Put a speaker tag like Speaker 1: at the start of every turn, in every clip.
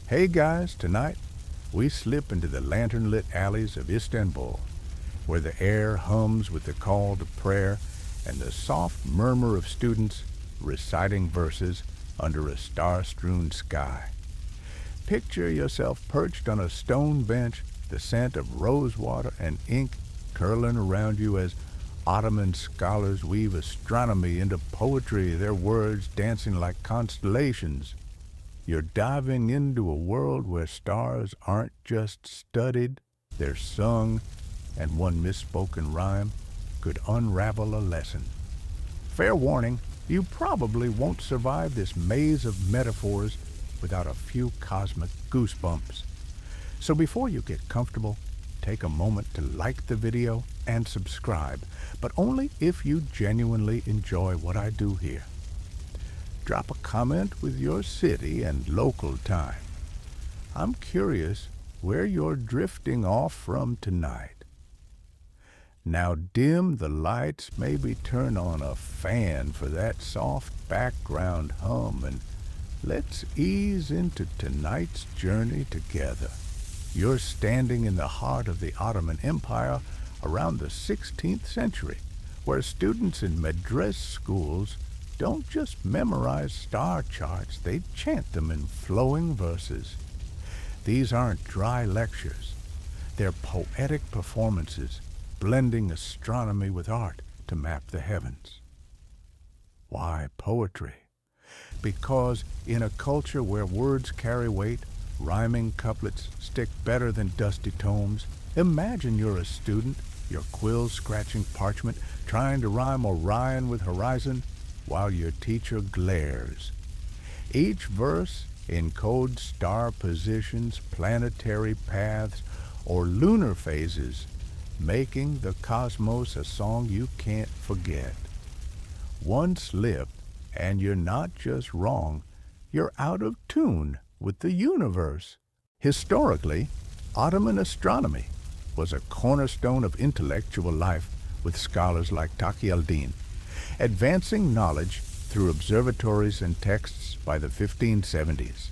Speaker 1: Hey guys, tonight we slip into the lantern-lit alleys of Istanbul, where the air hums with the call to prayer and the soft murmur of students reciting verses under a star-strewn sky. Picture yourself perched on a stone bench, the scent of rosewater and ink curling around you as Ottoman scholars weave astronomy into poetry, their words dancing like constellations. You're diving into a world where stars aren't just studied, they're sung, and one misspoken rhyme could unravel a lesson. Fair warning, you probably won't survive this maze of metaphors without a few cosmic goosebumps. So before you get comfortable, take a moment to like the video and subscribe, but only if you genuinely enjoy what I do here. Drop a comment with your city and local time. I'm curious where you're drifting off from tonight. Now dim the lights, maybe turn on a fan for that soft background hum, and let's ease into tonight's journey together. You're standing in the heart of the Ottoman Empire around the 16th century, where students in madrasas schools don't just memorize star charts, they chant them in flowing verses. These aren't dry lectures. They're poetic performances, blending astronomy with art to map the heavens. Why poetry? Because in a culture where words carry weight, rhyming couplets stick better than dusty tomes, imagine you're a student, your quills scratching parchment, trying to rhyme Orion with horizon, while your teacher glares. Each verse encodes star positions, planetary paths, or lunar phases, making the cosmos a song you can't forget. One slip, and you're not just wrong, you're out of tune with the universe. Historically, Ottoman astronomy was a cornerstone of intellectual life with scholars like Taqi al-Din, advancing knowledge through observatories and texts by the 1570s.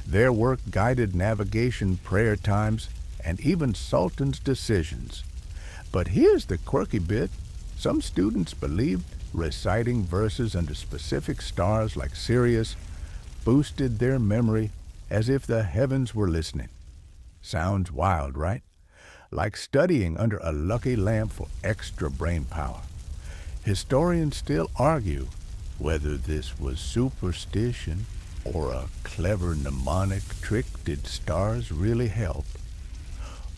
Speaker 1: Their work guided navigation, prayer times, and even sultans' decisions. But here's the quirky bit. Some students believed reciting verses under specific stars like Sirius boosted their memory as if the heavens were listening. Sounds wild, right? Like studying under a lucky lamp for extra brain power. Historians still argue whether this was superstition or a clever mnemonic trick. Did stars really help?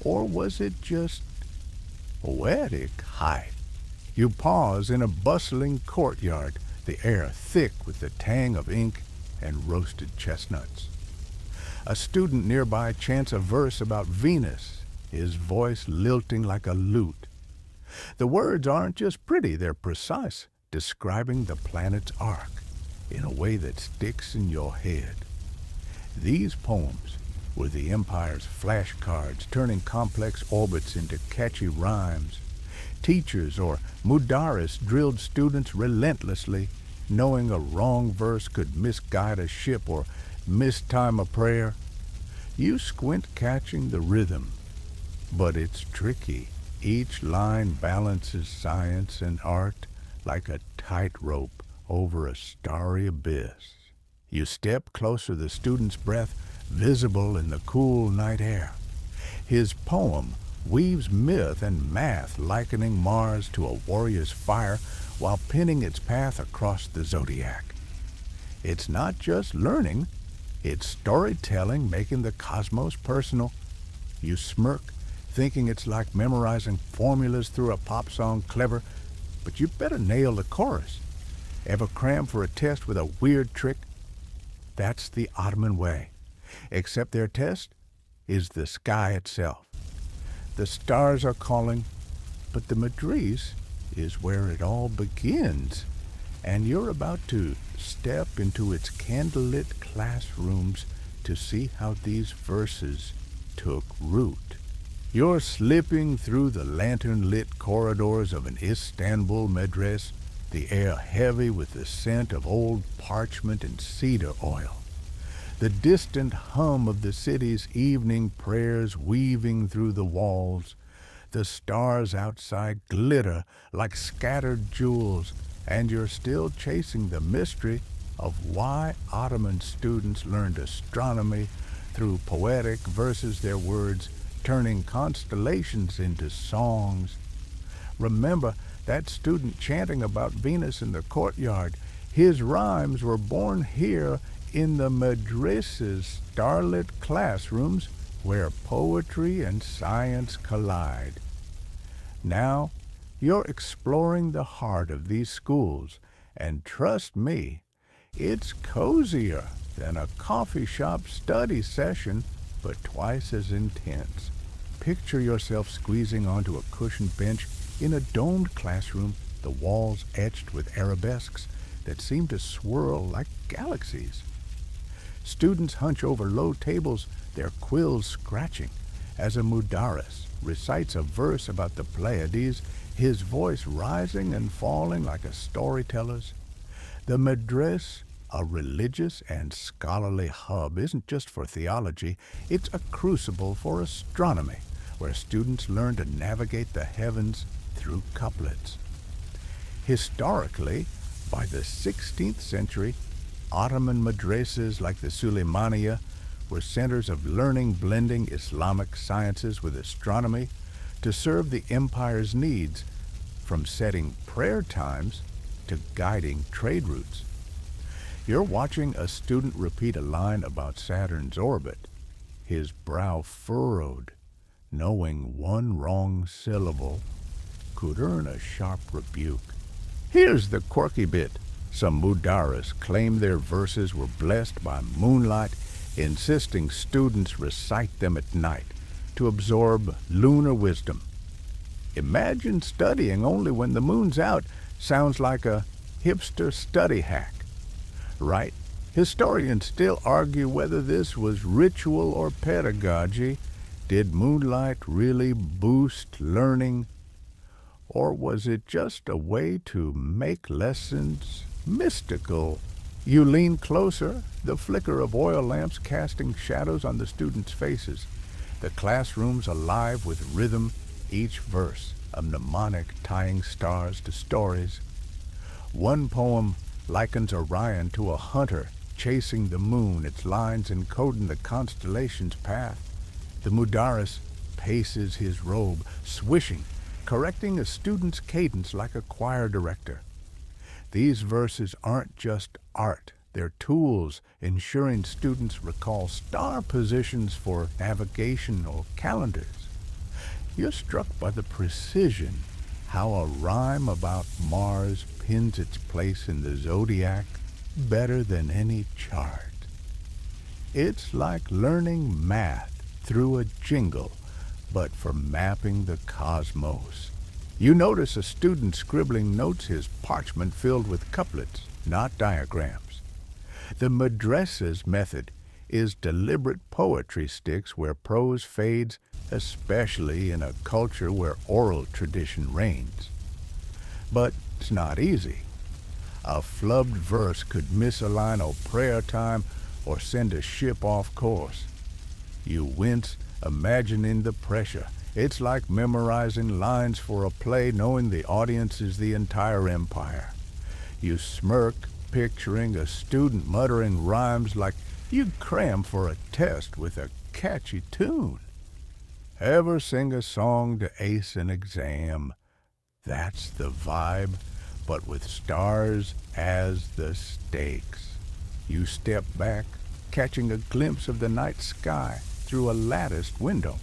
Speaker 1: Or was it just poetic hype? You pause in a bustling courtyard, the air thick with the tang of ink and roasted chestnuts. A student nearby chants a verse about Venus, his voice lilting like a lute. The words aren't just pretty, they're precise, describing the planet's arc in a way that sticks in your head. These poems were the empire's flashcards, turning complex orbits into catchy rhymes. Teachers or mudaris drilled students relentlessly, knowing a wrong verse could misguide a ship or mistime a prayer. You squint catching the rhythm, but it's tricky. Each line balances science and art like a tightrope over a starry abyss. You step closer, the student's breath visible in the cool night air. His poem weaves myth and math, likening Mars to a warrior's fire while pinning its path across the zodiac. It's not just learning, it's storytelling, making the cosmos personal. You smirk, thinking it's like memorizing formulas through a pop song, clever, but you better nail the chorus. Ever cram for a test with a weird trick? That's the Ottoman way, except their test is the sky itself. The stars are calling, but the madras is where it all begins, and you're about to step into its candlelit classrooms to see how these verses took root. You're slipping through the lantern-lit corridors of an Istanbul madrasa, the air heavy with the scent of old parchment and cedar oil. the distant hum of the city's evening prayers weaving through the walls. The stars outside glitter like scattered jewels, and you're still chasing the mystery of why Ottoman students learned astronomy through poetic verses, their words turning constellations into songs. Remember that student chanting about Venus in the courtyard? His rhymes were born here in the madrasas, starlit classrooms where poetry and science collide. Now, you're exploring the heart of these schools, and trust me, it's cozier than a coffee shop study session, but twice as intense. Picture yourself squeezing onto a cushioned bench in a domed classroom, the walls etched with arabesques that seem to swirl like galaxies. Students hunch over low tables, their quills scratching, as a mudaris recites a verse about the Pleiades, his voice rising and falling like a storyteller's. The madras, a religious and scholarly hub, isn't just for theology, it's a crucible for astronomy, where students learn to navigate the heavens through couplets. Historically, by the 16th century, Ottoman madrasas like the Suleymaniya were centers of learning blending Islamic sciences with astronomy to serve the empire's needs, from setting prayer times to guiding trade routes. You're watching a student repeat a line about Saturn's orbit, his brow furrowed, knowing one wrong syllable could earn a sharp rebuke. Here's the quirky bit. Some mudaris claim their verses were blessed by moonlight, insisting students recite them at night to absorb lunar wisdom. Imagine studying only when the moon's out. Sounds like a hipster study hack, right? Historians still argue whether this was ritual or pedagogy. Did moonlight really boost learning? Or was it just a way to make lessons mystical? You lean closer, the flicker of oil lamps casting shadows on the students' faces. The classroom's alive with rhythm, each verse a mnemonic tying stars to stories. One poem likens Orion to a hunter chasing the moon, its lines encoding the constellation's path. The mudaris paces his robe, swishing, correcting a student's cadence like a choir director. These verses aren't just art, they're tools ensuring students recall star positions for navigation or calendars. You're struck by the precision, how a rhyme about Mars pins its place in the zodiac better than any chart. It's like learning math through a jingle, but for mapping the cosmos. You notice a student scribbling notes, his parchment filled with couplets, not diagrams. The madrasa's method is deliberate poetry sticks where prose fades, especially in a culture where oral tradition reigns. But it's not easy. A flubbed verse could miss a line of prayer time or send a ship off course. You wince, imagining the pressure. It's like memorizing lines for a play knowing the audience is the entire empire. You smirk, picturing a student muttering rhymes like you'd cram for a test with a catchy tune. Ever sing a song to ace an exam? That's the vibe, but with stars as the stakes. You step back, catching a glimpse of the night sky through a latticed window.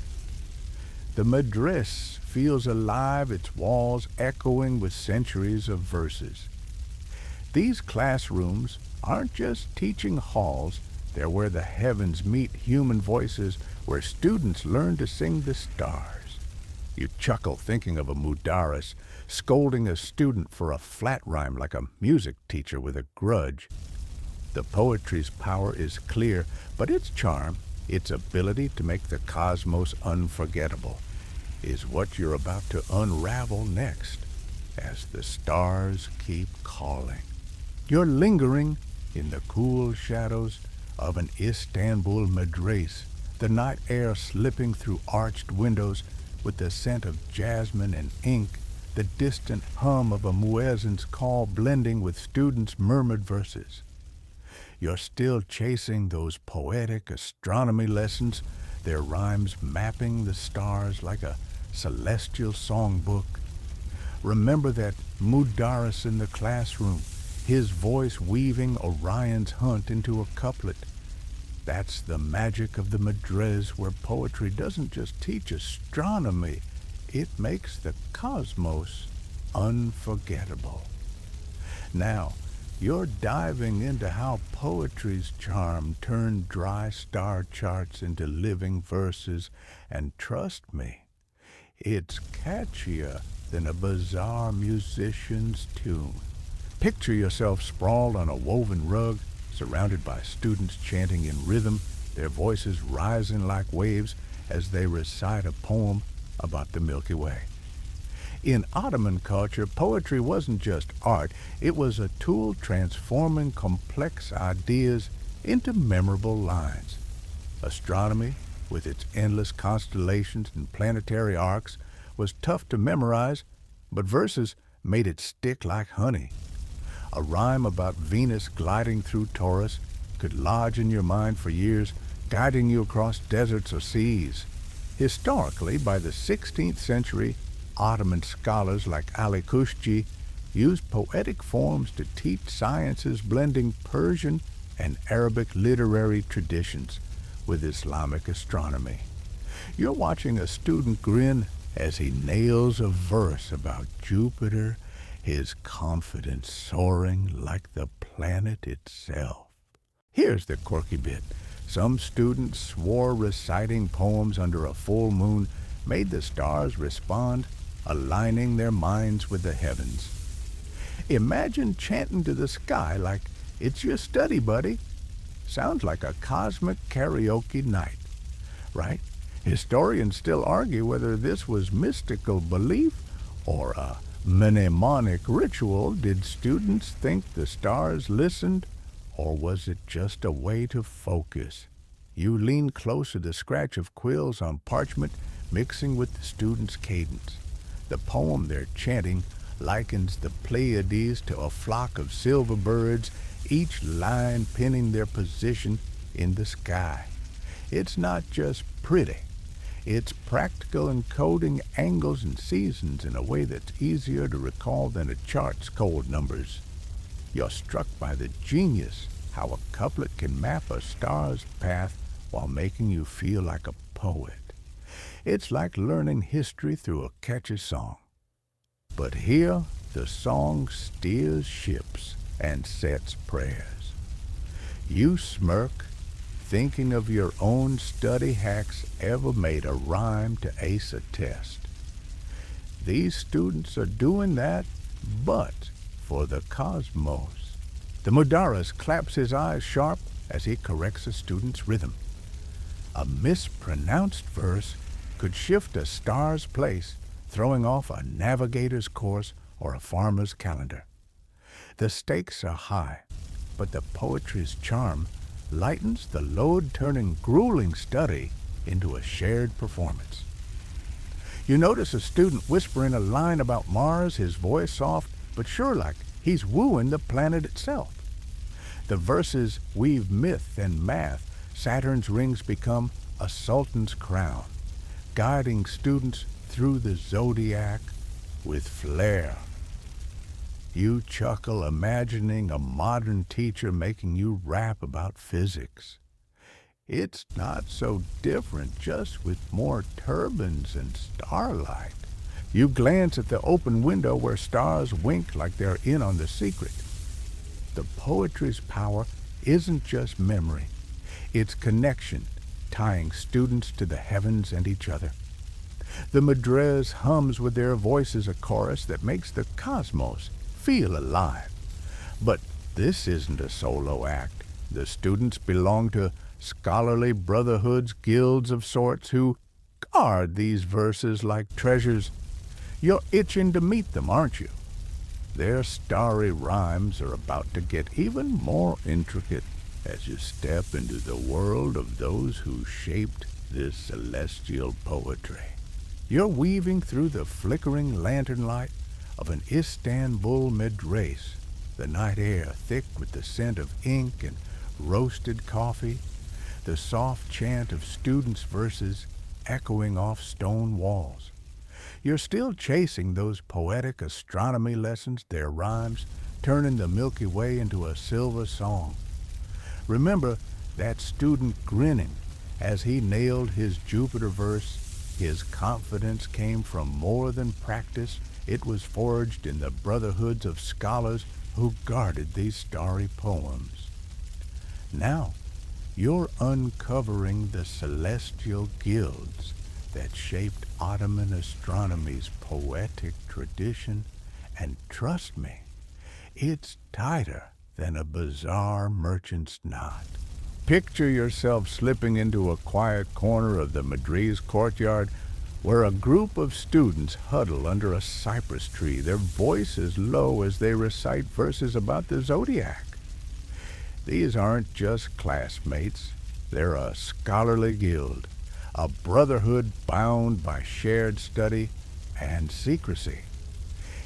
Speaker 1: The madras feels alive, its walls echoing with centuries of verses. These classrooms aren't just teaching halls, they're where the heavens meet human voices, where students learn to sing the stars. You chuckle thinking of a mudaris scolding a student for a flat rhyme like a music teacher with a grudge. The poetry's power is clear, but its charm, its ability to make the cosmos unforgettable, is what you're about to unravel next as the stars keep calling. You're lingering in the cool shadows, of an Istanbul madrasa, the night air slipping through arched windows with the scent of jasmine and ink, the distant hum of a muezzin's call blending with students' murmured verses. You're still chasing those poetic astronomy lessons, their rhymes mapping the stars like a celestial songbook. Remember that mudaris in the classroom, his voice weaving Orion's hunt into a couplet. That's the magic of the madras, where poetry doesn't just teach astronomy, it makes the cosmos unforgettable. Now, you're diving into how poetry's charm turned dry star charts into living verses, and trust me, it's catchier than a bizarre musician's tune. Picture yourself sprawled on a woven rug, surrounded by students chanting in rhythm, their voices rising like waves as they recite a poem about the Milky Way. In Ottoman culture, poetry wasn't just art, it was a tool transforming complex ideas into memorable lines. Astronomy, with its endless constellations and planetary arcs, was tough to memorize, but verses made it stick like honey. A rhyme about Venus gliding through Taurus could lodge in your mind for years, guiding you across deserts or seas. Historically, by the 16th century, Ottoman scholars like Ali Kushji used poetic forms to teach sciences blending Persian and Arabic literary traditions with Islamic astronomy. You're watching a student grin as he nails a verse about Jupiter, his confidence soaring like the planet itself. Here's the quirky bit. Some students swore reciting poems under a full moon made the stars respond, aligning their minds with the heavens. Imagine chanting to the sky like it's your study buddy. Sounds like a cosmic karaoke night, right? Historians still argue whether this was mystical belief or a mnemonic ritual. Did students think the stars listened, or was it just a way to focus? You lean closer, the scratch of quills on parchment mixing with the students' cadence. The poem they're chanting likens the Pleiades to a flock of silver birds, each line pinning their position in the sky. It's not just pretty. It's practical, encoding angles and seasons in a way that's easier to recall than a chart's cold numbers. You're struck by the genius, how a couplet can map a star's path while making you feel like a poet. It's like learning history through a catchy song. But here, the song steers ships and sets prayers. You smirk, thinking of your own study hacks ever made a rhyme to ace a test. These students are doing that, but for the cosmos. The mudaris claps his eyes sharp as he corrects a student's rhythm. A mispronounced verse could shift a star's place, throwing off a navigator's course or a farmer's calendar. The stakes are high, but the poetry's charm lightens the load-turning, grueling study into a shared performance. You notice a student whispering a line about Mars, his voice soft but sure, like he's wooing the planet itself. The verses weave myth and math. Saturn's rings become a sultan's crown, guiding students through the zodiac with flair. You chuckle, imagining a modern teacher making you rap about physics. It's not so different, just with more turbines and starlight. You glance at the open window where stars wink like they're in on the secret. The poetry's power isn't just memory. It's connection, tying students to the heavens and each other. The madras hums with their voices a chorus that makes the cosmos feel alive. But this isn't a solo act. The students belong to scholarly brotherhoods, guilds of sorts, who guard these verses like treasures. You're itching to meet them, aren't you? Their starry rhymes are about to get even more intricate. as you step into the world of those who shaped this celestial poetry. You're weaving through the flickering lantern light of an Istanbul madrasa, the night air thick with the scent of ink and roasted coffee, the soft chant of students' verses echoing off stone walls. You're still chasing those poetic astronomy lessons, their rhymes turning the Milky Way into a silver song. Remember that student grinning as he nailed his Jupiter verse. His confidence came from more than practice. It was forged in the brotherhoods of scholars who guarded these starry poems. Now, you're uncovering the celestial guilds that shaped Ottoman astronomy's poetic tradition, and trust me, it's tighter than a bizarre merchant's knot. Picture yourself slipping into a quiet corner of the madrasa courtyard where a group of students huddle under a cypress tree, their voices low as they recite verses about the zodiac. These aren't just classmates, they're a scholarly guild, a brotherhood bound by shared study and secrecy.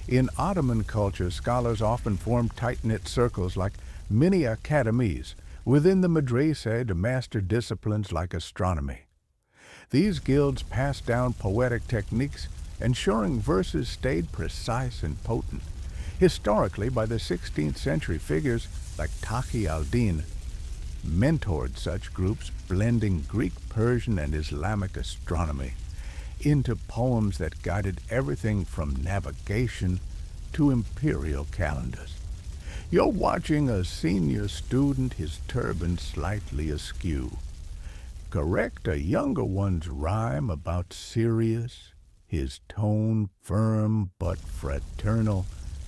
Speaker 1: In Ottoman culture, scholars often form tight-knit circles like mini academies within the madrasa to master disciplines like astronomy. These guilds passed down poetic techniques, ensuring verses stayed precise and potent. Historically, by the 16th century, figures like Taqi al-Din mentored such groups, blending Greek, Persian, and Islamic astronomy into poems that guided everything from navigation to imperial calendars. You're watching a senior student, his turban slightly askew, correct a younger one's rhyme about Sirius, his tone firm but fraternal.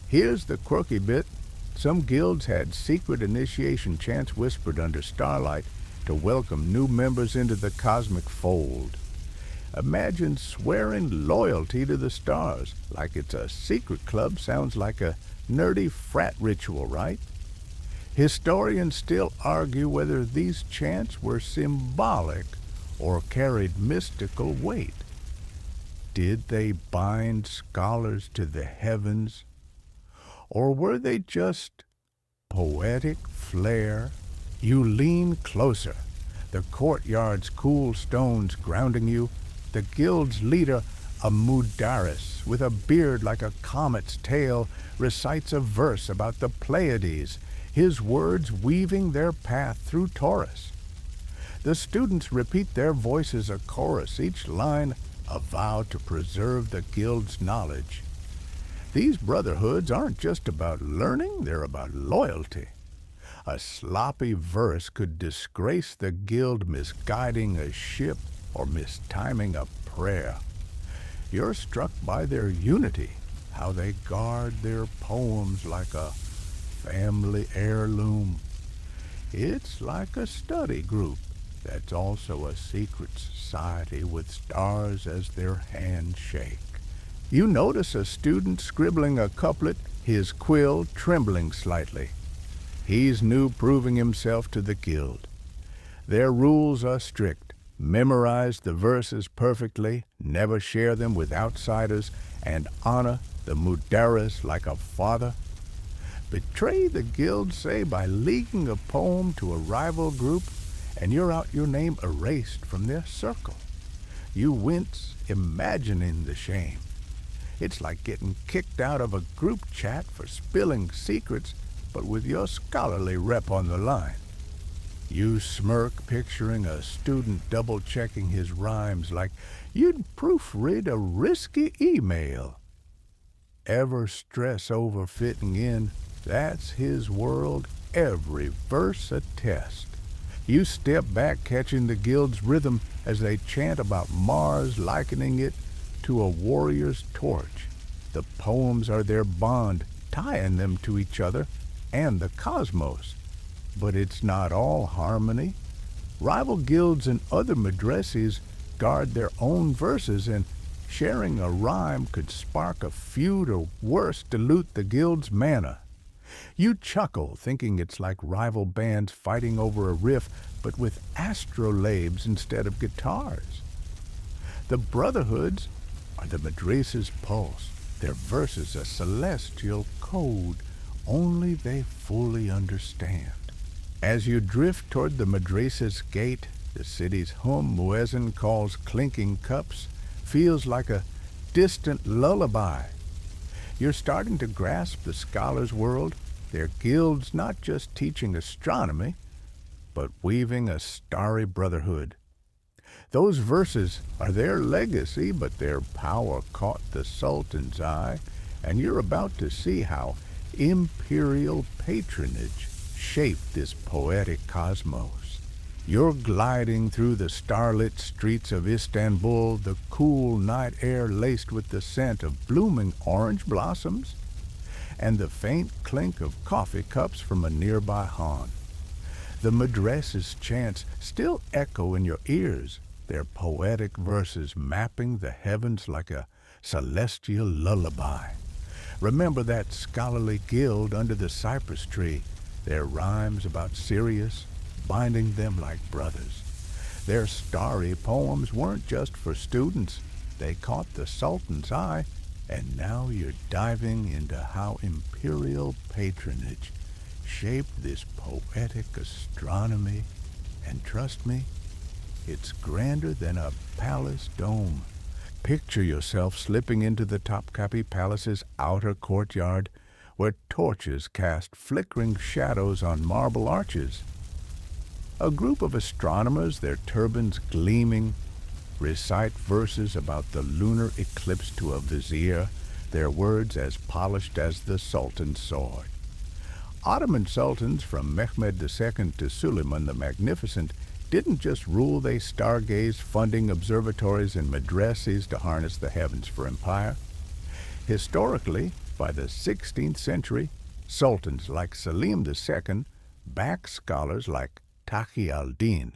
Speaker 1: Here's the quirky bit. Some guilds had secret initiation chants whispered under starlight to welcome new members into the cosmic fold. Imagine swearing loyalty to the stars like it's a secret club. Sounds like a nerdy frat ritual, right? Historians still argue whether these chants were symbolic or carried mystical weight. Did they bind scholars to the heavens, or were they just poetic flair? You lean closer, the courtyard's cool stones grounding you. The guild's leader, a mudaris with a beard like a comet's tail, recites a verse about the Pleiades, his words weaving their path through Taurus. The students repeat their voices a chorus, each line a vow to preserve the guild's knowledge. These brotherhoods aren't just about learning, they're about loyalty. A sloppy verse could disgrace the guild, misguiding a ship or mistiming a prayer. You're struck by their unity, how they guard their poems like a family heirloom. It's like a study group that's also a secret society with stars as their handshake. You notice a student scribbling a couplet, his quill trembling slightly. He's new, proving himself to the guild. Their rules are strict. Memorize the verses perfectly, never share them with outsiders, and honor the mudaris like a father. Betray the guild, say, by leaking a poem to a rival group, and you're out your name erased from their circle. You wince, imagining the shame. It's like getting kicked out of a group chat for spilling secrets, but with your scholarly rep on the line. You smirk, picturing a student double-checking his rhymes like you'd proofread a risky email. Ever stress over fitting in? That's his world, every verse a test. You step back, catching the guild's rhythm as they chant about Mars, likening it to a warrior's torch. The poems are their bond, tying them to each other and the cosmos. But it's not all harmony. Rival guilds and other madrasas guard their own verses, and sharing a rhyme could spark a feud or worse, dilute the guild's mana. You chuckle, thinking it's like rival bands fighting over a riff, but with astrolabes instead of guitars. The brotherhoods are the madrasas' pulse, their verses a celestial code only they fully understand. As you drift toward the madrasa's gate, the city's muezzin calls clinking cups, feels like a distant lullaby. You're starting to grasp the scholars' world, their guilds not just teaching astronomy, but weaving a starry brotherhood. Those verses are their legacy, but their power caught the Sultan's eye, and you're about to see how imperial patronage shaped this poetic cosmos. You're gliding through the starlit streets of Istanbul, the cool night air laced with the scent of blooming orange blossoms and the faint clink of coffee cups from a nearby han. The madrasa's chants still echo in your ears, their poetic verses mapping the heavens like a celestial lullaby. Remember that scholarly guild under the cypress tree, their rhymes about Sirius, binding them like brothers. Their starry poems weren't just for students. They caught the Sultan's eye, and now you're diving into how imperial patronage shaped this poetic astronomy. And trust me, it's grander than a palace dome. Picture yourself slipping into the Topkapi Palace's outer courtyard, where torches cast flickering shadows on marble arches. A group of astronomers, their turbans gleaming, recite verses about the lunar eclipse to a vizier, their words as polished as the Sultan's sword. Ottoman sultans from Mehmed II to Suleiman the Magnificent didn't just rule, they stargazed, funding observatories and madrasas to harness the heavens for empire. Historically, by the 16th century, sultans like Selim II backed scholars like Taqi al-Din,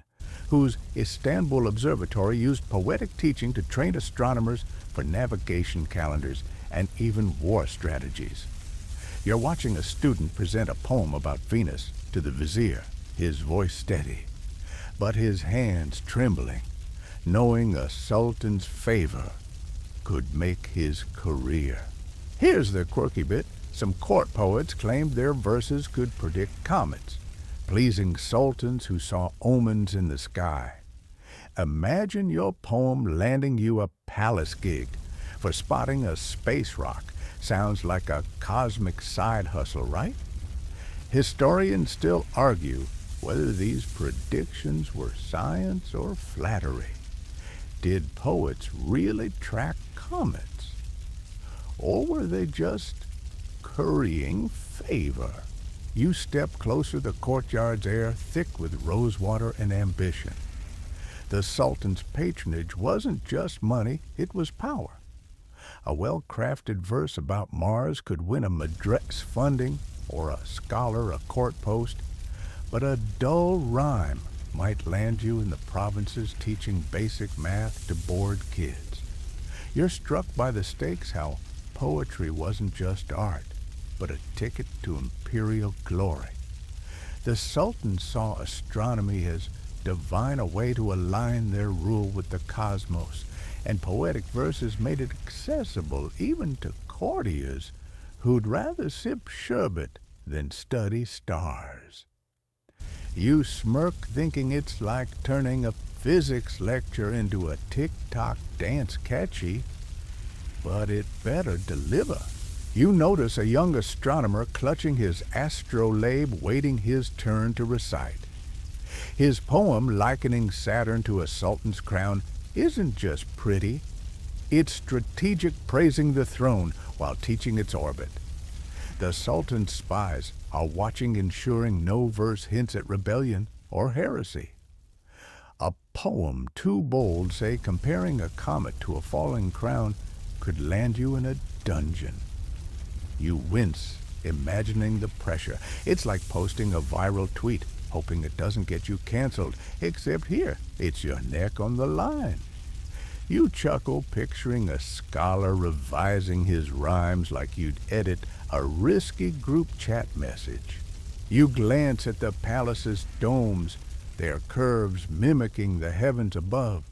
Speaker 1: whose Istanbul observatory used poetic teaching to train astronomers for navigation calendars and even war strategies. You're watching a student present a poem about Venus to the vizier, his voice steady, but his hands trembling, knowing a sultan's favor could make his career. Here's the quirky bit. Some court poets claimed their verses could predict comets, pleasing sultans who saw omens in the sky. Imagine your poem landing you a palace gig for spotting a space rock. Sounds like a cosmic side hustle, right? Historians still argue whether these predictions were science or flattery. Did poets really track comets? Or were they just currying favor? You step closer, the courtyard's air thick with rosewater and ambition. The Sultan's patronage wasn't just money, it was power. A well-crafted verse about Mars could win a madras funding or a scholar a court post, but a dull rhyme might land you in the provinces teaching basic math to bored kids. You're struck by the stakes, how poetry wasn't just art, but a ticket to imperial glory. The Sultan saw astronomy as divine, a way to align their rule with the cosmos, and poetic verses made it accessible even to courtiers who'd rather sip sherbet than study stars. You smirk, thinking it's like turning a physics lecture into a tick-tock dance, catchy, but it better deliver. You notice a young astronomer clutching his astrolabe, waiting his turn to recite. His poem, likening Saturn to a sultan's crown, isn't just pretty. It's strategic, praising the throne while teaching its orbit. The Sultan's spies are watching, ensuring no verse hints at rebellion or heresy. A poem too bold, say, comparing a comet to a falling crown, could land you in a dungeon. You wince, imagining the pressure. It's like posting a viral tweet, hoping it doesn't get you canceled, except here, it's your neck on the line. You chuckle, picturing a scholar revising his rhymes like you'd edit a risky group chat message. You glance at the palace's domes, their curves mimicking the heavens above.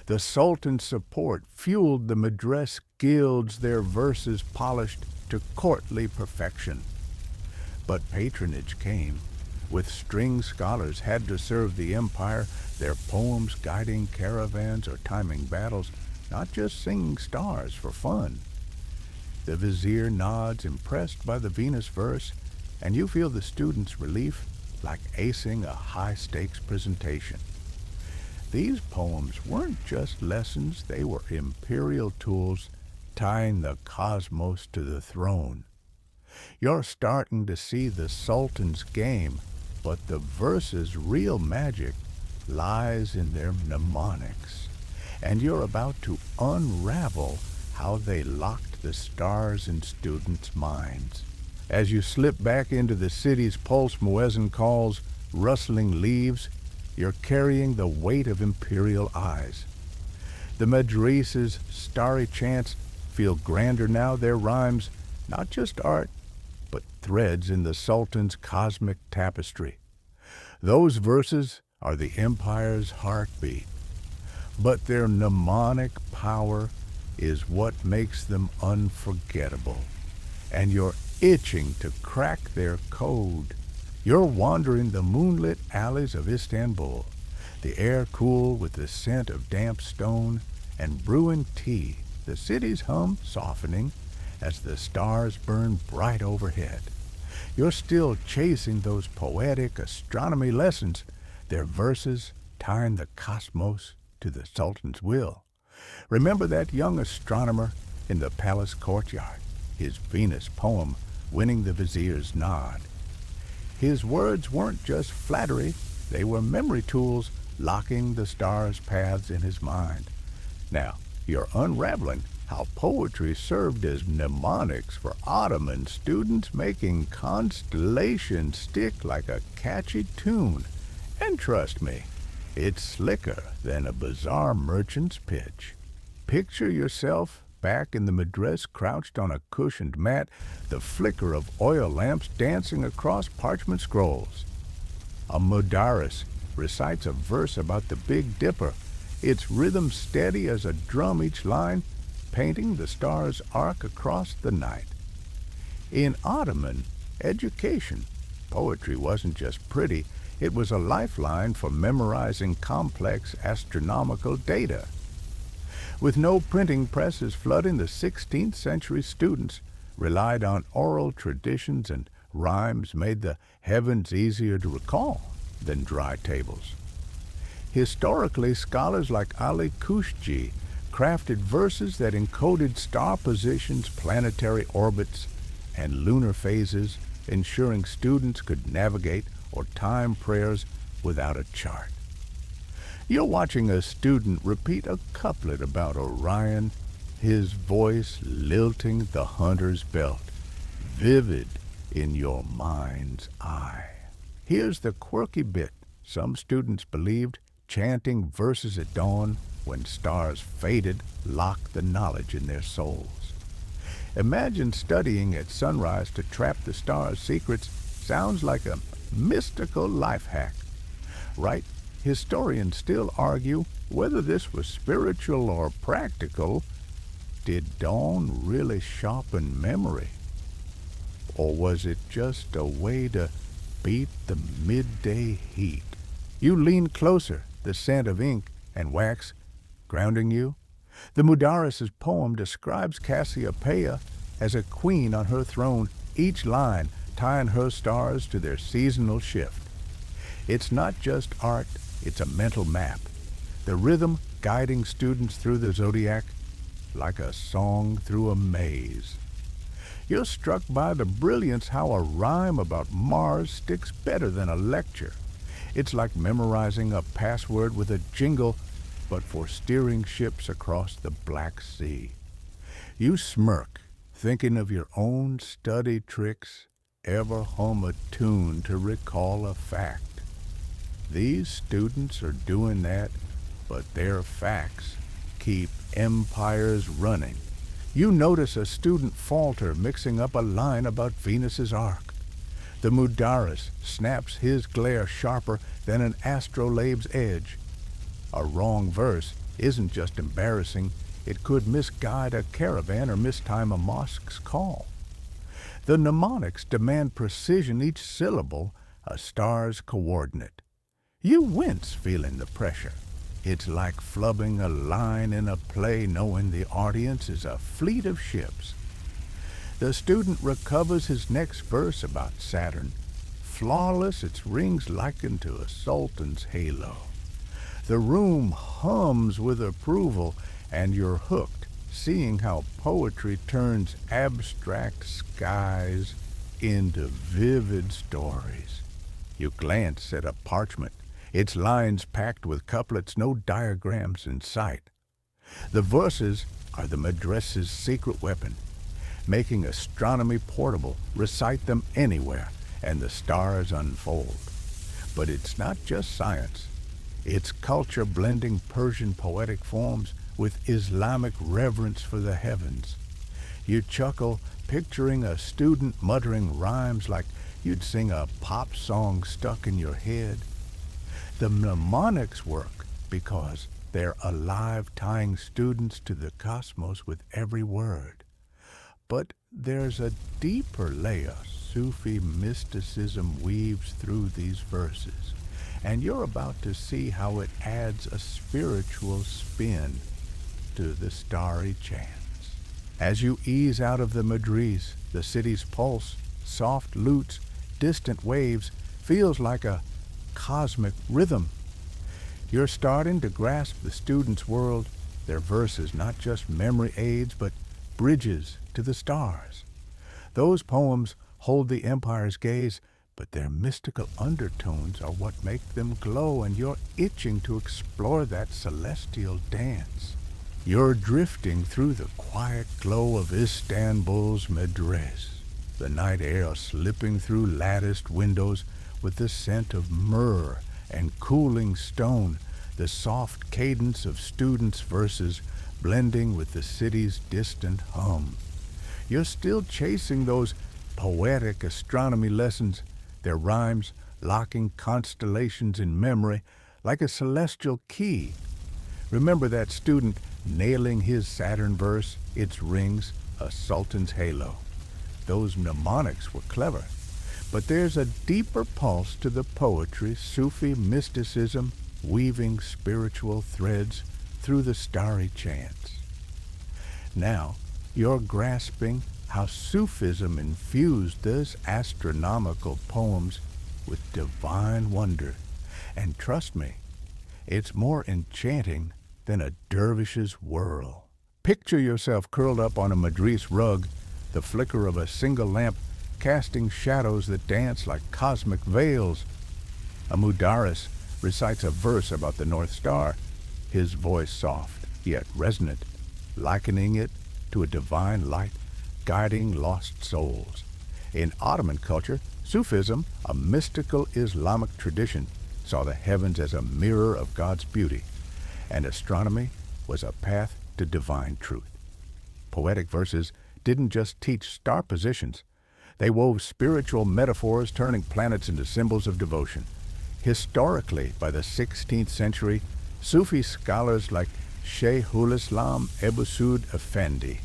Speaker 1: The Sultan's support fueled the madras guilds, their verses polished to courtly perfection. But patronage came. With string scholars had to serve the empire, their poems guiding caravans or timing battles, not just singing stars for fun. The vizier nods, impressed by the Venus verse, and you feel the student's relief like acing a high-stakes presentation. These poems weren't just lessons, they were imperial tools tying the cosmos to the throne. You're starting to see the Sultan's game, but the verse's real magic lies in their mnemonics, and you're about to unravel how they locked the stars in students' minds. As you slip back into the city's pulse muezzin calls, rustling leaves, you're carrying the weight of imperial eyes. The madrasas' starry chants feel grander now, their rhymes not just art, but threads in the Sultan's cosmic tapestry. Those verses are the empire's heartbeat, but their mnemonic power is what makes them unforgettable, and you're itching to crack their code. You're wandering the moonlit alleys of Istanbul, the air cool with the scent of damp stone, and brewing tea, the city's hum softening as the stars burn bright overhead. You're still chasing those poetic astronomy lessons, their verses tying the cosmos to the Sultan's will. Remember that young astronomer in the palace courtyard, his Venus poem winning the vizier's nod. His words weren't just flattery, they were memory tools locking the stars' paths in his mind. Now, you're unraveling how poetry served as mnemonics for Ottoman students, making constellations stick like a catchy tune. And trust me, it's slicker than a bazaar merchant's pitch. Picture yourself back in the madras, crouched on a cushioned mat, the flicker of oil lamps dancing across parchment scrolls. A mudaris recites a verse about the Big Dipper, its rhythm steady as a drum each line, painting the star's arc across the night. In Ottoman education, poetry wasn't just pretty, it was a lifeline for memorizing complex astronomical data. With no printing presses flooding, the 16th century students relied on oral traditions, and rhymes made the heavens easier to recall than dry tables. Historically, scholars like Ali Kushji crafted verses that encoded star positions, planetary orbits, and lunar phases, ensuring students could navigate or time prayers without a chart. You're watching a student repeat a couplet about Orion, his voice lilting the hunter's belt, vivid in your mind's eye. Here's the quirky bit. Some students believed chanting verses at dawn when stars faded locked the knowledge in their souls. Imagine studying at sunrise to trap the stars' secrets. Sounds like a mystical life hack, right? Historians still argue whether this was spiritual or practical. Did dawn really sharpen memory? Or was it just a way to beat the midday heat? You lean closer, the scent of ink and wax grounding you. The mudaris's poem describes Cassiopeia as a queen on her throne, each line tying her stars to their seasonal shift. It's not just art, it's a mental map. The rhythm guiding students through the zodiac like a song through a maze. You're struck by the brilliance how a rhyme about Mars sticks better than a lecture. It's like memorizing a password with a jingle, but for steering ships across the Black Sea. You smirk, thinking of your own study tricks, ever hum a tune to recall a fact. These students are doing that, but their facts keep empires running. You notice a student falter mixing up a line about Venus's arc. The mudaris snaps his glare sharper than an astrolabe's edge. A wrong verse isn't just embarrassing, it could misguide a caravan or mistime a mosque's call. The mnemonics demand precision, each syllable a star's coordinate. You wince feeling the pressure. It's like flubbing a line in a play knowing the audience is a fleet of ships. The student recovers his next verse about Saturn. Flawless, its rings likened to a sultan's halo. The room hums with approval, and you're hooked, seeing how poetry turns abstract skies into vivid stories. You glance at a parchment, its lines packed with couplets, no diagrams in sight. The verses are the madrasa's secret weapon, making astronomy portable. Recite them anywhere, and the stars unfold. But it's not just science. It's culture blending Persian poetic forms with Islamic reverence for the heavens. You chuckle, picturing a student muttering rhymes like you'd sing a pop song stuck in your head. The mnemonics work because they're alive, tying students to the cosmos with every word. But there's a deeper layer. Sufi mysticism weaves through these verses, and you're about to see how it adds a spiritual spin to the starry chants. As you ease out of the madras, the city's pulse, soft lutes, distant waves, feels like a cosmic rhythm. You're starting to grasp the student's world, their verses not just memory aids, but bridges to the stars. Those poems hold the empire's gaze, but their mystical undertones are what make them glow, and you're itching to explore that celestial dance. You're drifting through the quiet glow of Istanbul's madras, the night air slipping through latticed windows with the scent of myrrh and cooling stone, the soft cadence of students' verses blending with the city's distant hum. You're still chasing those poetic astronomy lessons, their rhymes locking constellations in memory like a celestial key. Remember that student nailing his Saturn verse, its rings, a sultan's halo. Those mnemonics were clever, but there's a deeper pulse to the poetry, Sufi mysticism weaving spiritual threads through the starry chants. Now, you're grasping how Sufism infused those astronomical poems with divine wonder. And trust me, it's more enchanting than a dervish's whirl. Picture yourself curled up on a madras rug, the flicker of a single lamp casting shadows that dance like cosmic veils. A mudaris recites a verse about the North Star, his voice soft yet resonant, likening it to a divine light guiding lost souls. In Ottoman culture, Sufism, a mystical Islamic tradition, saw the heavens as a mirror of God's beauty, and astronomy was a path to divine truth. Poetic verses didn't just teach star positions. They wove spiritual metaphors, turning planets into symbols of devotion. Historically, by the 16th century, Sufi scholars like Shaykhul Islam Ebu Suud Effendi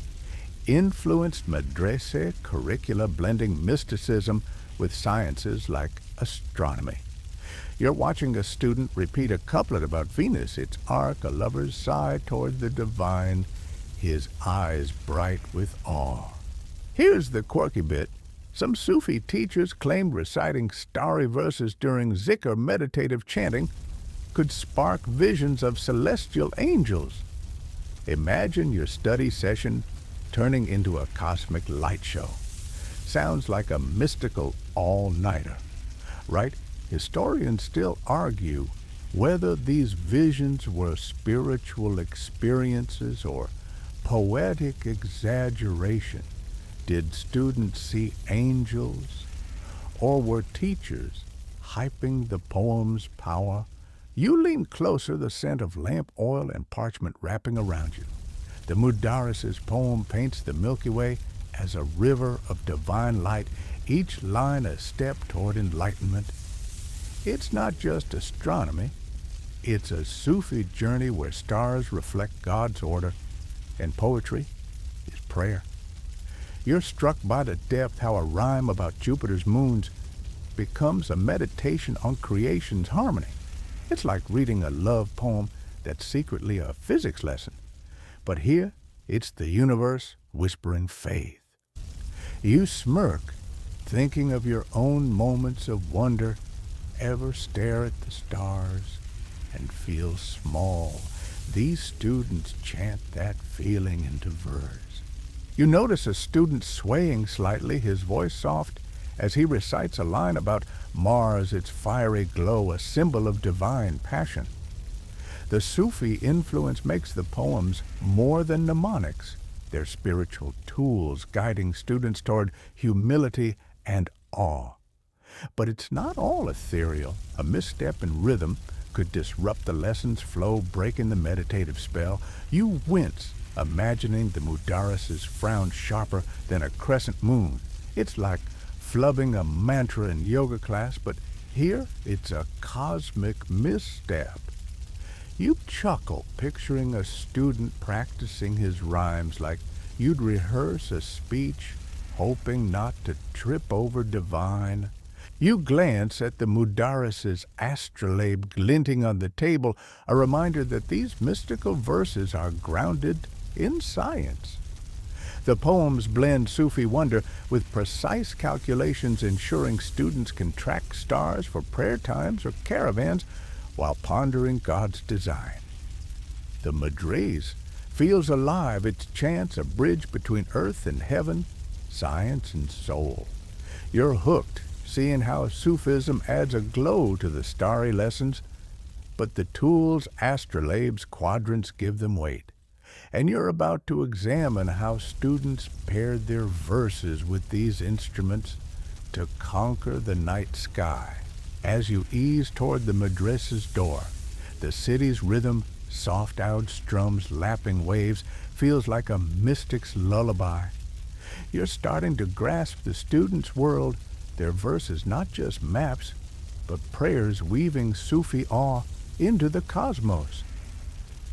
Speaker 1: influenced madrasa curricula, blending mysticism with sciences like astronomy. You're watching a student repeat a couplet about Venus, its arc, a lover's sigh toward the divine, his eyes bright with awe. Here's the quirky bit. Some Sufi teachers claimed reciting starry verses during zikr, meditative chanting, could spark visions of celestial angels. Imagine your study session turning into a cosmic light show. Sounds like a mystical all-nighter, right? Historians still argue whether these visions were spiritual experiences or poetic exaggeration. Did students see angels, or were teachers hyping the poem's power? You lean closer, the scent of lamp oil and parchment wrapping around you. The Mudarris's poem paints the Milky Way as a river of divine light, each line a step toward enlightenment. It's not just astronomy, it's a Sufi journey where stars reflect God's order, and poetry is prayer. You're struck by the depth how a rhyme about Jupiter's moons becomes a meditation on creation's harmony. It's like reading a love poem that's secretly a physics lesson. But here, it's the universe whispering faith. You smirk, thinking of your own moments of wonder, ever stare at the stars and feel small. These students chant that feeling into verse. You notice a student swaying slightly, his voice soft, as he recites a line about Mars, its fiery glow, a symbol of divine passion. The Sufi influence makes the poems more than mnemonics. They're spiritual tools guiding students toward humility and awe. But it's not all ethereal. A misstep in rhythm could disrupt the lesson's flow, breaking the meditative spell. You wince, imagining the Mudarris's frown sharper than a crescent moon. It's like flubbing a mantra in yoga class, but here it's a cosmic misstep. You chuckle, picturing a student practicing his rhymes like you'd rehearse a speech, hoping not to trip over divine. You glance at the Mudarris's astrolabe glinting on the table, a reminder that these mystical verses are grounded in science. The poems blend Sufi wonder with precise calculations, ensuring students can track stars for prayer times or caravans while pondering God's design. The madras feels alive, its chants a bridge between earth and heaven, science and soul. You're hooked, seeing how Sufism adds a glow to the starry lessons, but the tools, astrolabes, quadrants give them weight. And you're about to examine how students paired their verses with these instruments to conquer the night sky. As you ease toward the madrasa's door, the city's rhythm, soft oud strums lapping waves, feels like a mystic's lullaby. You're starting to grasp the students' world, their verses not just maps, but prayers weaving Sufi awe into the cosmos.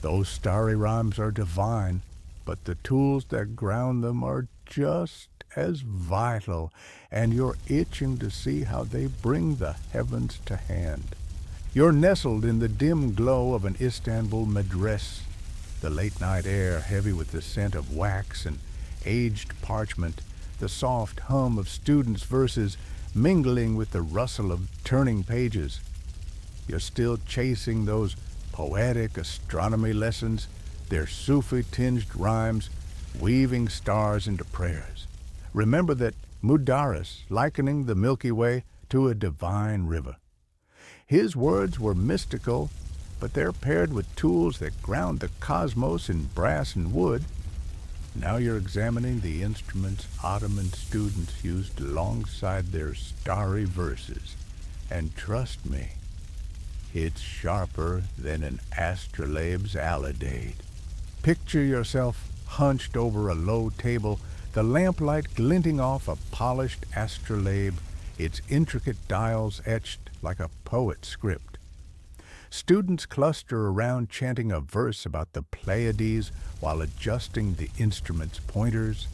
Speaker 1: Those starry rhymes are divine, but the tools that ground them are just as vital, and you're itching to see how they bring the heavens to hand. You're nestled in the dim glow of an Istanbul madrasa, the late-night air heavy with the scent of wax and aged parchment, the soft hum of students' verses mingling with the rustle of turning pages. You're still chasing those poetic astronomy lessons, their Sufi-tinged rhymes, weaving stars into prayers. Remember that Mudarris, likening the Milky Way to a divine river. His words were mystical, but they're paired with tools that ground the cosmos in brass and wood. Now you're examining the instruments Ottoman students used alongside their starry verses. And trust me, it's sharper than an astrolabe's alidade. Picture yourself hunched over a low table, the lamplight glinting off a polished astrolabe, its intricate dials etched like a poet's script. Students cluster around chanting a verse about the Pleiades while adjusting the instrument's pointers.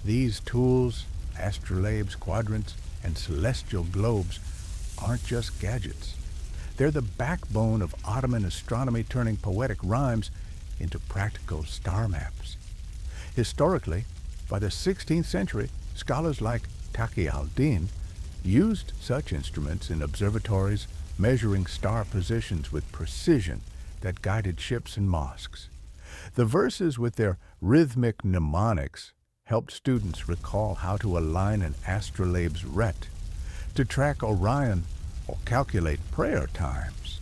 Speaker 1: These tools, astrolabes, quadrants, and celestial globes, aren't just gadgets. They're the backbone of Ottoman astronomy, turning poetic rhymes into practical star maps. Historically, by the 16th century, scholars like Taqi al-Din used such instruments in observatories, measuring star positions with precision that guided ships and mosques. The verses, with their rhythmic mnemonics, helped students recall how to align an astrolabe's ret, to track Orion, or calculate prayer times.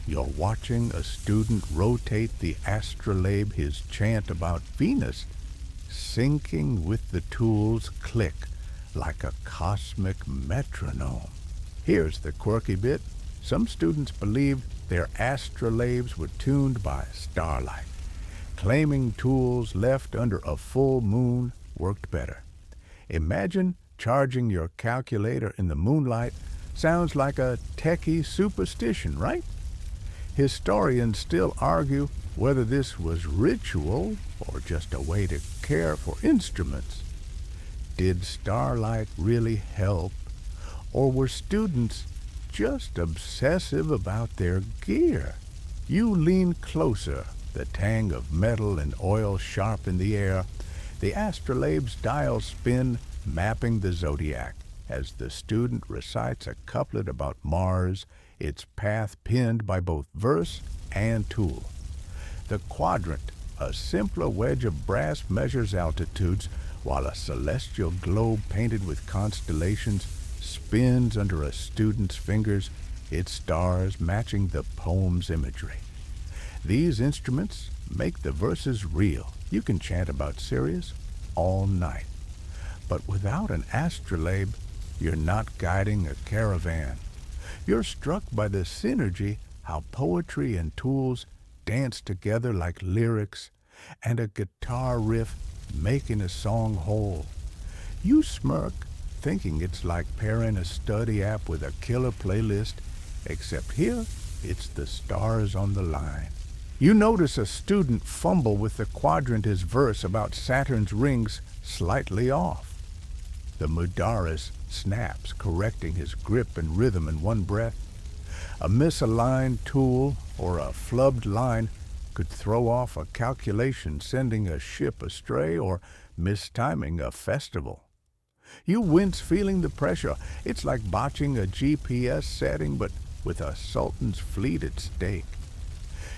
Speaker 1: You're watching a student rotate the astrolabe, his chant about Venus, syncing with the tool's click like a cosmic metronome. Here's the quirky bit. Some students believed their astrolabes were tuned by starlight. Claiming tools left under a full moon worked better. Imagine charging your calculator in the moonlight. Sounds like a techie superstition, right? Historians still argue whether this was ritual or just a way to care for instruments. Did starlight really help, or were students just obsessive about their gear? You lean closer, the tang of metal and oil sharp in the air. The astrolabe's dials spin, mapping the zodiac, as the student recites a couplet about Mars, its path pinned by both verse and tool. The quadrant, a simpler wedge of brass, measures altitudes, while a celestial globe painted with constellations spins under a student's fingers, its stars matching the poem's imagery. These instruments make the verses real. You can chant about Sirius all night. But without an astrolabe, you're not guiding a caravan. You're struck by the synergy, how poetry and tools dance together like lyrics, and a guitar riff making a song whole. You smirk, thinking it's like pairing a study app with a killer playlist, except here, it's the stars on the line. You notice a student fumble with the quadrant, his verse about Saturn's rings slightly off. The Mudaris snaps, correcting his grip and rhythm in one breath. A misaligned tool or a flubbed line could throw off a calculation, sending a ship astray or mistiming a festival. You wince, feeling the pressure. It's like botching a GPS setting, but with a sultan's fleet at stake.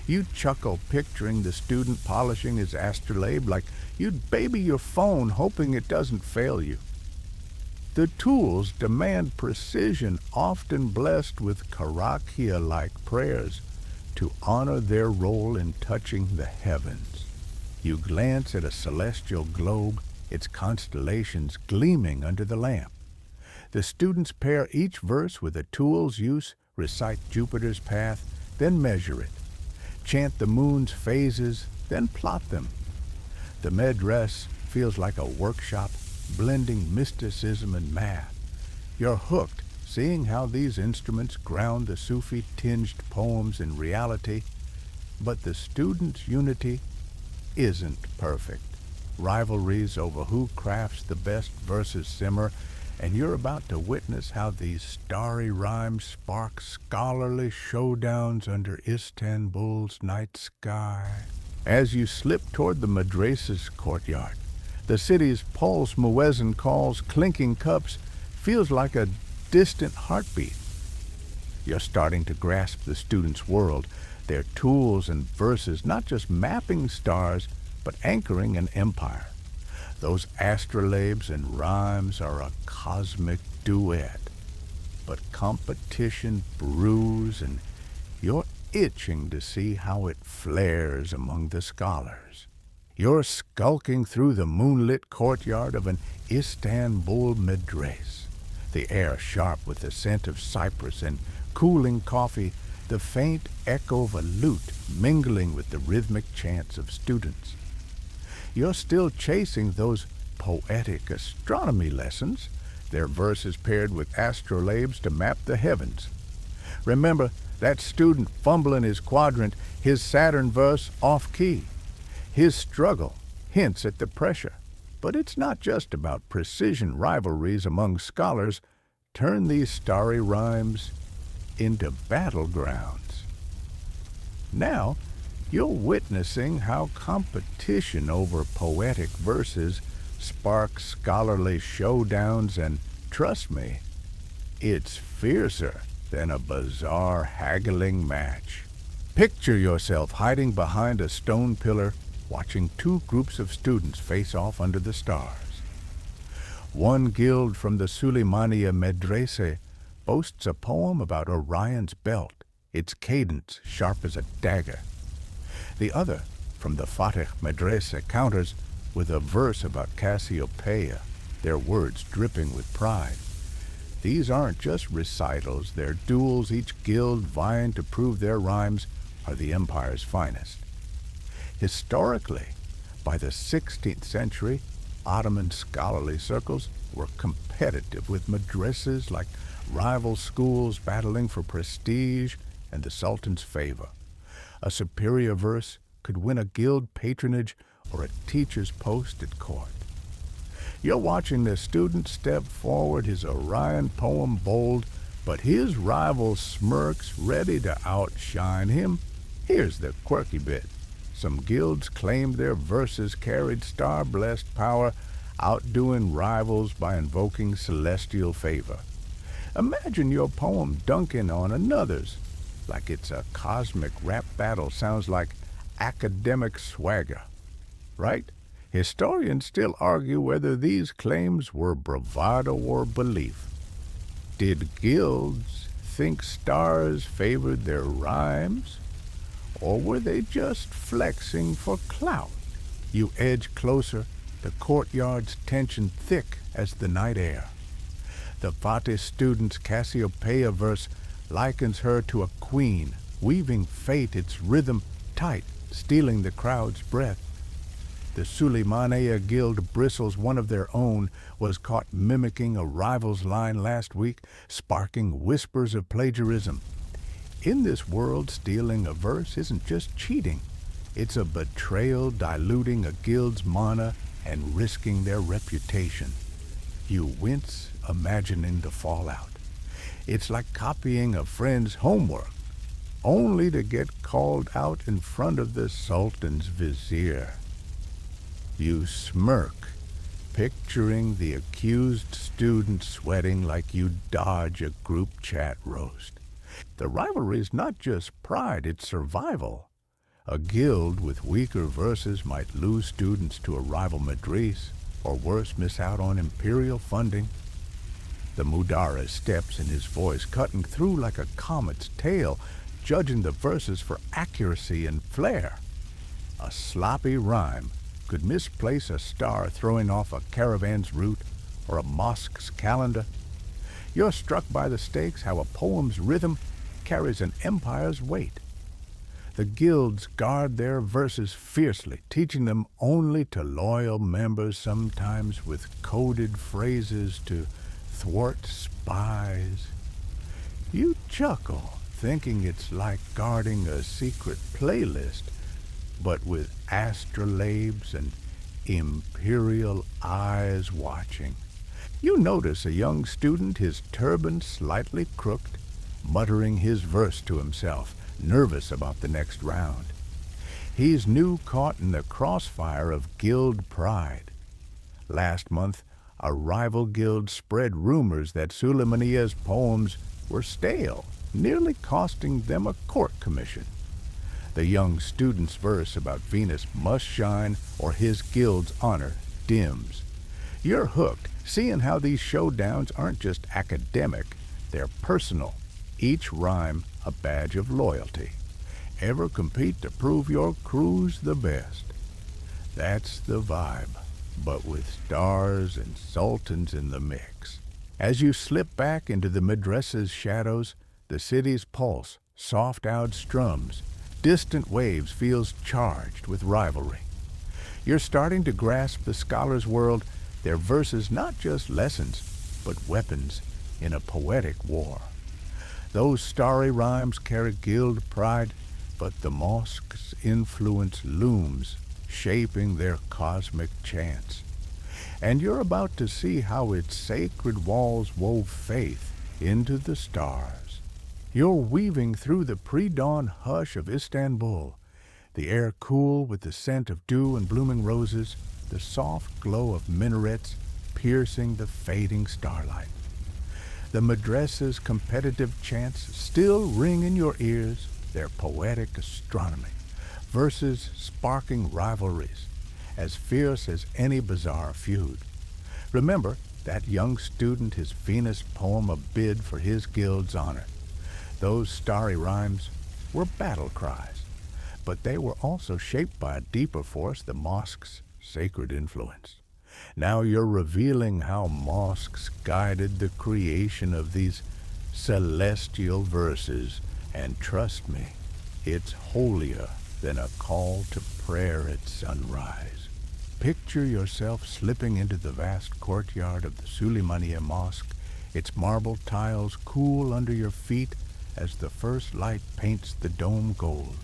Speaker 1: You chuckle, picturing the student polishing his astrolabe like you'd baby your phone, hoping it doesn't fail you. The tools demand precision, often blessed with karakia-like prayers, to honor their role in touching the heavens. You glance at a celestial globe, its constellations gleaming under the lamp. The students pair each verse with a tool's use, recite Jupiter's path, then measure it. Chant the moon's phases, then plot them. The madrasas feels like a workshop, blending mysticism and math. You're hooked, seeing how these instruments ground the Sufi-tinged poems in reality. But the students' unity isn't perfect. Rivalries over who crafts the best verses simmer, and you're about to witness how these starry rhymes spark scholarly showdowns under Istanbul's night sky. As you slip toward the madrasa's courtyard, the city's pulse muezzin calls, clinking cups, feels like a distant heartbeat. You're starting to grasp the students' world, their tools and verses not just mapping stars, but anchoring an empire. Those astrolabes and rhymes are a cosmic duet. But competition brews, and you're itching to see how it flares among the scholars. You're skulking through the moonlit courtyard of an Istanbul madrasa, the air sharp with the scent of cypress and cooling coffee, the faint echo of a lute mingling with the rhythmic chants of students. You're still chasing those poetic astronomy lessons, their verses paired with astrolabes to map the heavens. Remember that student fumbling his quadrant, his Saturn verse off-key. His struggle hints at the pressure. But it's not just about precision rivalries among scholars. Turn these starry rhymes into battlegrounds. Now, you're witnessing how competition over poetic verses sparks scholarly showdowns, and trust me, it's fiercer than a bizarre haggling match. Picture yourself hiding behind a stone pillar, watching two groups of students face off under the stars. One guild from the Suleymaniye Medrese boasts a poem about Orion's belt, its cadence sharp as a dagger. The other, from the Fatih Medrese, counters with a verse about Cassiopeia, their words dripping with pride. These aren't just recitals, they're duels, each guild vying to prove their rhymes are the empire's finest. Historically, by the 16th century, Ottoman scholarly circles were competitive with madrasas like rival schools battling for prestige and the Sultan's favor. A superior verse could win a guild patronage or a teacher's post at court. You're watching the student step forward, his Orion poem bold, but his rival smirks, ready to outshine him. Here's the quirky bit. Some guilds claimed their verses carried star-blessed power, outdoing rivals by invoking celestial favor. Imagine your poem dunking on another's, like it's a cosmic rap battle. Sounds like academic swagger, right? Historians still argue whether these claims were bravado or belief. Did guilds think stars favored their rhymes, or were they just flexing for clout? You edge closer, the courtyard's tension thick as the night air. The Fatih student's Cassiopeia verse likens her to a queen, weaving fate its rhythm tight, stealing the crowd's breath. The Suleymaniya Guild bristles one of their own was caught mimicking a rival's line last week, sparking whispers of plagiarism. In this world, stealing a verse isn't just cheating. It's a betrayal, diluting a guild's mana and risking their reputation. You wince, imagining the fallout. It's like copying a friend's homework, only to get called out in front of the Sultan's vizier. You smirk, picturing the accused student sweating like you dodge a group chat roast. The rivalry is not just pride, it's survival. A guild with weaker verses might lose students to a rival madras, or worse, miss out on imperial funding. The Mudara steps in his voice, cutting through like a comet's tail, judging the verses for accuracy and flair. A sloppy rhyme could misplace a star, throwing off a caravan's route or a mosque's calendar. You're struck by the stakes, how a poem's rhythm carries an empire's weight. The guilds guard their verses fiercely, teaching them only to loyal members, sometimes with coded phrases to thwart spies. You chuckle, thinking it's like guarding a secret playlist, but with astrolabes and imperial eyes watching. You notice a young student, his turban slightly crooked, muttering his verse to himself, nervous about the next round. He's new, caught in the crossfire of guild pride. Last month, a rival guild spread rumors that Suleymaniya's poems were stale, nearly costing them a court commission. The young student's verse about Venus must shine or his guild's honor dims. You're hooked, seeing how these showdowns aren't just academic, they're personal. Each rhyme a badge of loyalty. Ever compete to prove your crew's the best? That's the vibe, but with stars and sultans in the mix. As you slip back into the madrasa's shadows, the city's pulse, soft-oud strums, distant waves feels charged with rivalry. You're starting to grasp the scholar's world, their verses not just lessons, but weapons in a poetic war. Those starry rhymes carry guild pride, but the mosque's influence looms, shaping their cosmic chants. And you're about to see how its sacred walls wove faith into the stars. You're weaving through the pre-dawn hush of Istanbul, the air cool with the scent of dew and blooming roses, the soft glow of minarets piercing the fading starlight. The madrasa's competitive chants still ring in your ears, their poetic astronomy, verses sparking rivalries, as fierce as any bizarre feud. Remember that young student, his Venus poem a bid for his guild's honor. Those starry rhymes were battle cries, but they were also shaped by a deeper force, the mosque's sacred influence. Now you're revealing how mosques guided the creation of these celestial verses, and trust me, it's holier than a call to prayer at sunrise. Picture yourself slipping into the vast courtyard of the Suleymaniye Mosque, its marble tiles cool under your feet as the first light paints the dome gold.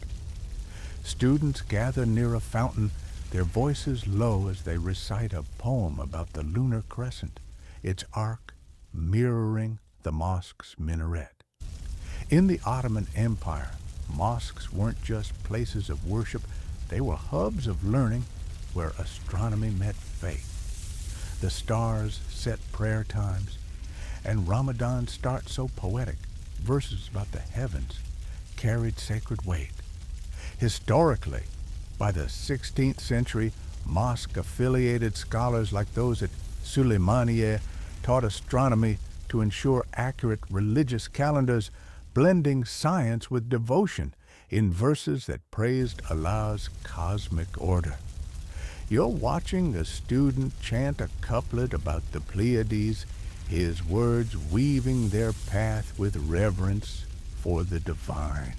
Speaker 1: Students gather near a fountain, their voices low as they recite a poem about the lunar crescent, its arc mirroring the mosque's minaret. In the Ottoman Empire, mosques weren't just places of worship, they were hubs of learning where astronomy met faith. The stars set prayer times, and Ramadan starts so poetic, verses about the heavens carried sacred weight. Historically, by the 16th century, mosque-affiliated scholars like those at Suleymaniye taught astronomy to ensure accurate religious calendars, blending science with devotion in verses that praised Allah's cosmic order. You're watching a student chant a couplet about the Pleiades, his words weaving their path with reverence for the divine.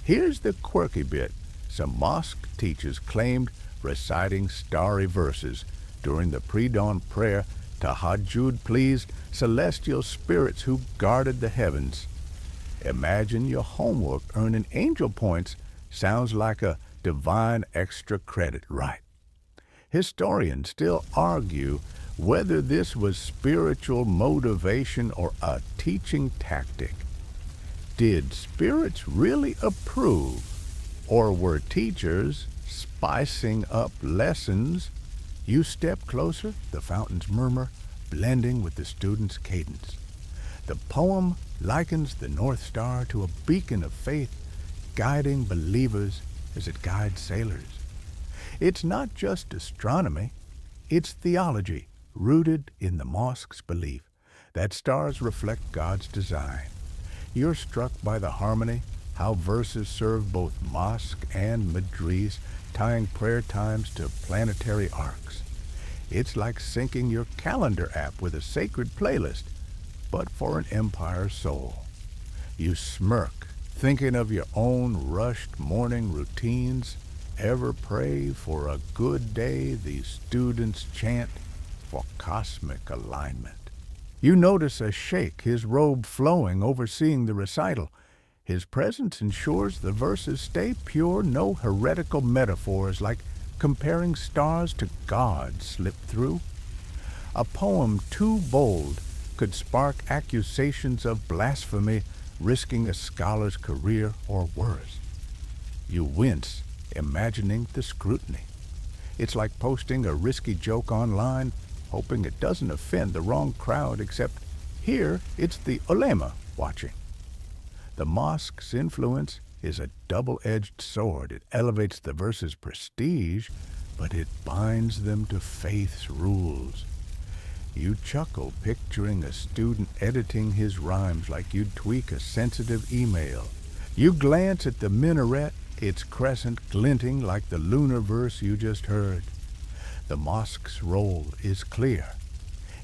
Speaker 1: Here's the quirky bit. Some mosque teachers claimed reciting starry verses during the pre-dawn prayer Tahajjud pleased celestial spirits who guarded the heavens. Imagine your homework earning angel points. Sounds like a divine extra credit, right? Historians still argue whether this was spiritual motivation or a teaching tactic. Did spirits really approve, or were teachers spicing up lessons? You step closer, the fountain's murmur blending with the student's cadence. The poem likens the North Star to a beacon of faith, guiding believers as it guides sailors. It's not just astronomy, it's theology, rooted in the mosque's belief that stars reflect God's design. You're struck by the harmony, how verses serve both mosque and madras, tying prayer times to planetary arcs. It's like syncing your calendar app with a sacred playlist, but for an empire soul. You smirk, thinking of your own rushed morning routines. Ever pray for a good day? These students chant for cosmic alignment. You notice a sheikh, his robe flowing, overseeing the recital. His presence ensures the verses stay pure, no heretical metaphors like comparing stars to God slip through. A poem too bold could spark accusations of blasphemy, risking a scholar's career or worse. You wince, imagining the scrutiny. It's like posting a risky joke online, hoping it doesn't offend the wrong crowd, except here it's the ulema watching. The mosque's influence is a double-edged sword. It elevates the verse's prestige, but it binds them to faith's rules. You chuckle, picturing a student editing his rhymes like you'd tweak a sensitive email. You glance at the minaret, its crescent glinting like the lunar verse you just heard. The mosque's role is clear.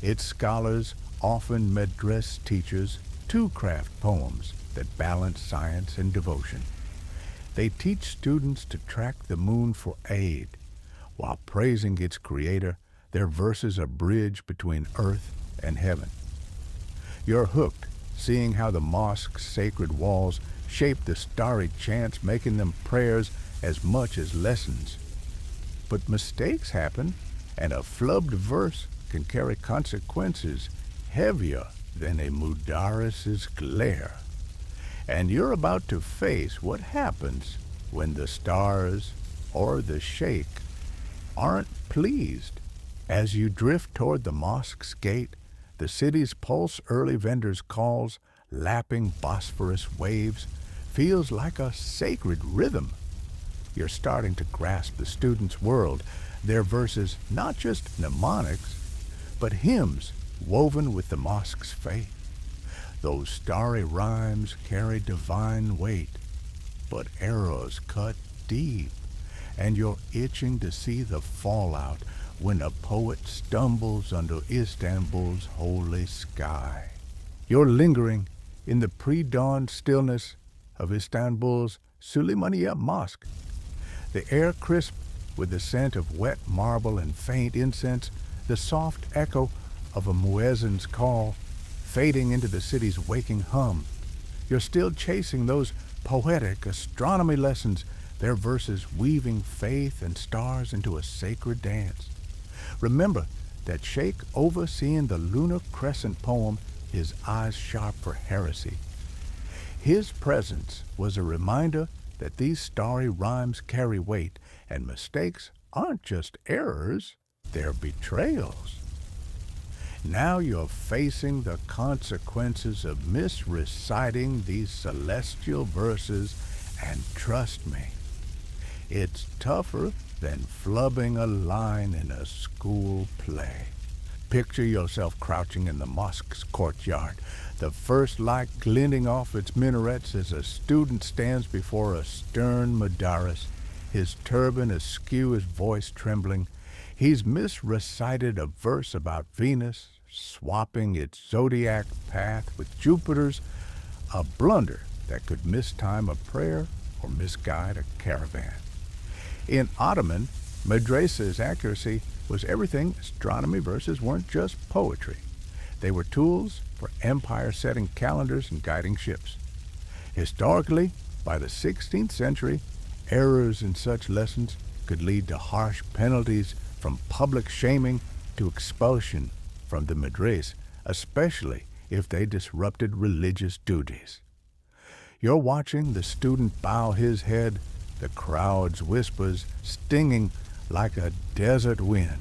Speaker 1: Its scholars, often madras teachers, too craft poems that balance science and devotion. They teach students to track the moon for aid. While praising its creator, their verses a bridge between earth and heaven. You're hooked, seeing how the mosque's sacred walls shape the starry chants, making them prayers as much as lessons. But mistakes happen, and a flubbed verse can carry consequences heavier than a mudarris's glare. And you're about to face what happens when the stars or the sheikh aren't pleased. As you drift toward the mosque's gate, the city's pulse early vendors' calls, lapping Bosphorus waves, feels like a sacred rhythm. You're starting to grasp the students' world, their verses not just mnemonics, but hymns woven with the mosque's faith. Those starry rhymes carry divine weight, but arrows cut deep, and you're itching to see the fallout when a poet stumbles under Istanbul's holy sky. You're lingering in the pre-dawn stillness of Istanbul's Suleymaniye Mosque. The air crisp with the scent of wet marble and faint incense, the soft echo of a muezzin's call, fading into the city's waking hum. You're still chasing those poetic astronomy lessons, their verses weaving faith and stars into a sacred dance. Remember that Sheikh overseeing the lunar crescent poem, his eyes sharp for heresy. His presence was a reminder that these starry rhymes carry weight, and mistakes aren't just errors, they're betrayals. Now you're facing the consequences of misreciting these celestial verses, and trust me, it's tougher than flubbing a line in a school play. Picture yourself crouching in the mosque's courtyard, the first light glinting off its minarets as a student stands before a stern madaris, his turban askew, his voice trembling. He's misrecited a verse about Venus, swapping its zodiac path with Jupiter's, a blunder that could mistime a prayer or misguide a caravan. In Ottoman, madrasa's accuracy was everything. Astronomy verses weren't just poetry. They were tools for empire-setting calendars and guiding ships. Historically, by the 16th century, errors in such lessons could lead to harsh penalties, from public shaming to expulsion from the madras, especially if they disrupted religious duties. You're watching the student bow his head, the crowd's whispers stinging like a desert wind.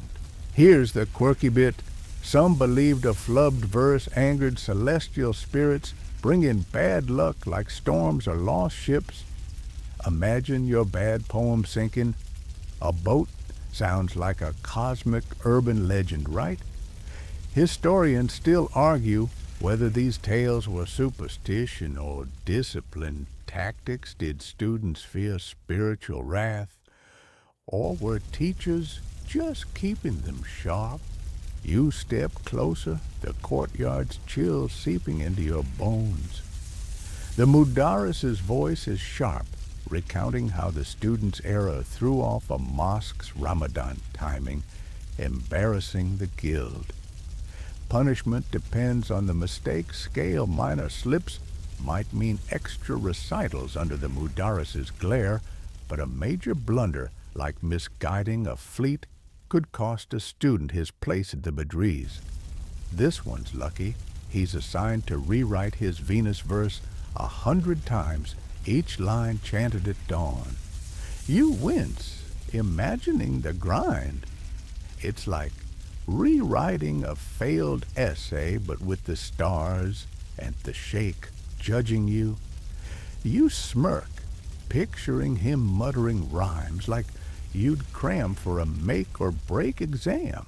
Speaker 1: Here's the quirky bit. Some believed a flubbed verse angered celestial spirits, bringing bad luck like storms or lost ships. Imagine your bad poem sinking. A boat sounds like a cosmic urban legend, right? Historians still argue whether these tales were superstition or discipline tactics. Did students fear spiritual wrath, or were teachers just keeping them sharp? You step closer, the courtyard's chill seeping into your bones. The mudarris's voice is sharp, recounting how the student's error threw off a mosque's Ramadan timing, embarrassing the guild. Punishment depends on the mistake scale. Minor slips might mean extra recitals under the mudarris's glare, but a major blunder, like misguiding a fleet, could cost a student his place at the madras. This one's lucky. He's assigned to rewrite his Venus verse 100 times, each line chanted at dawn. You wince, imagining the grind. It's like rewriting a failed essay, but with the stars and the sheikh judging you. You smirk, picturing him muttering rhymes like you'd cram for a make-or-break exam.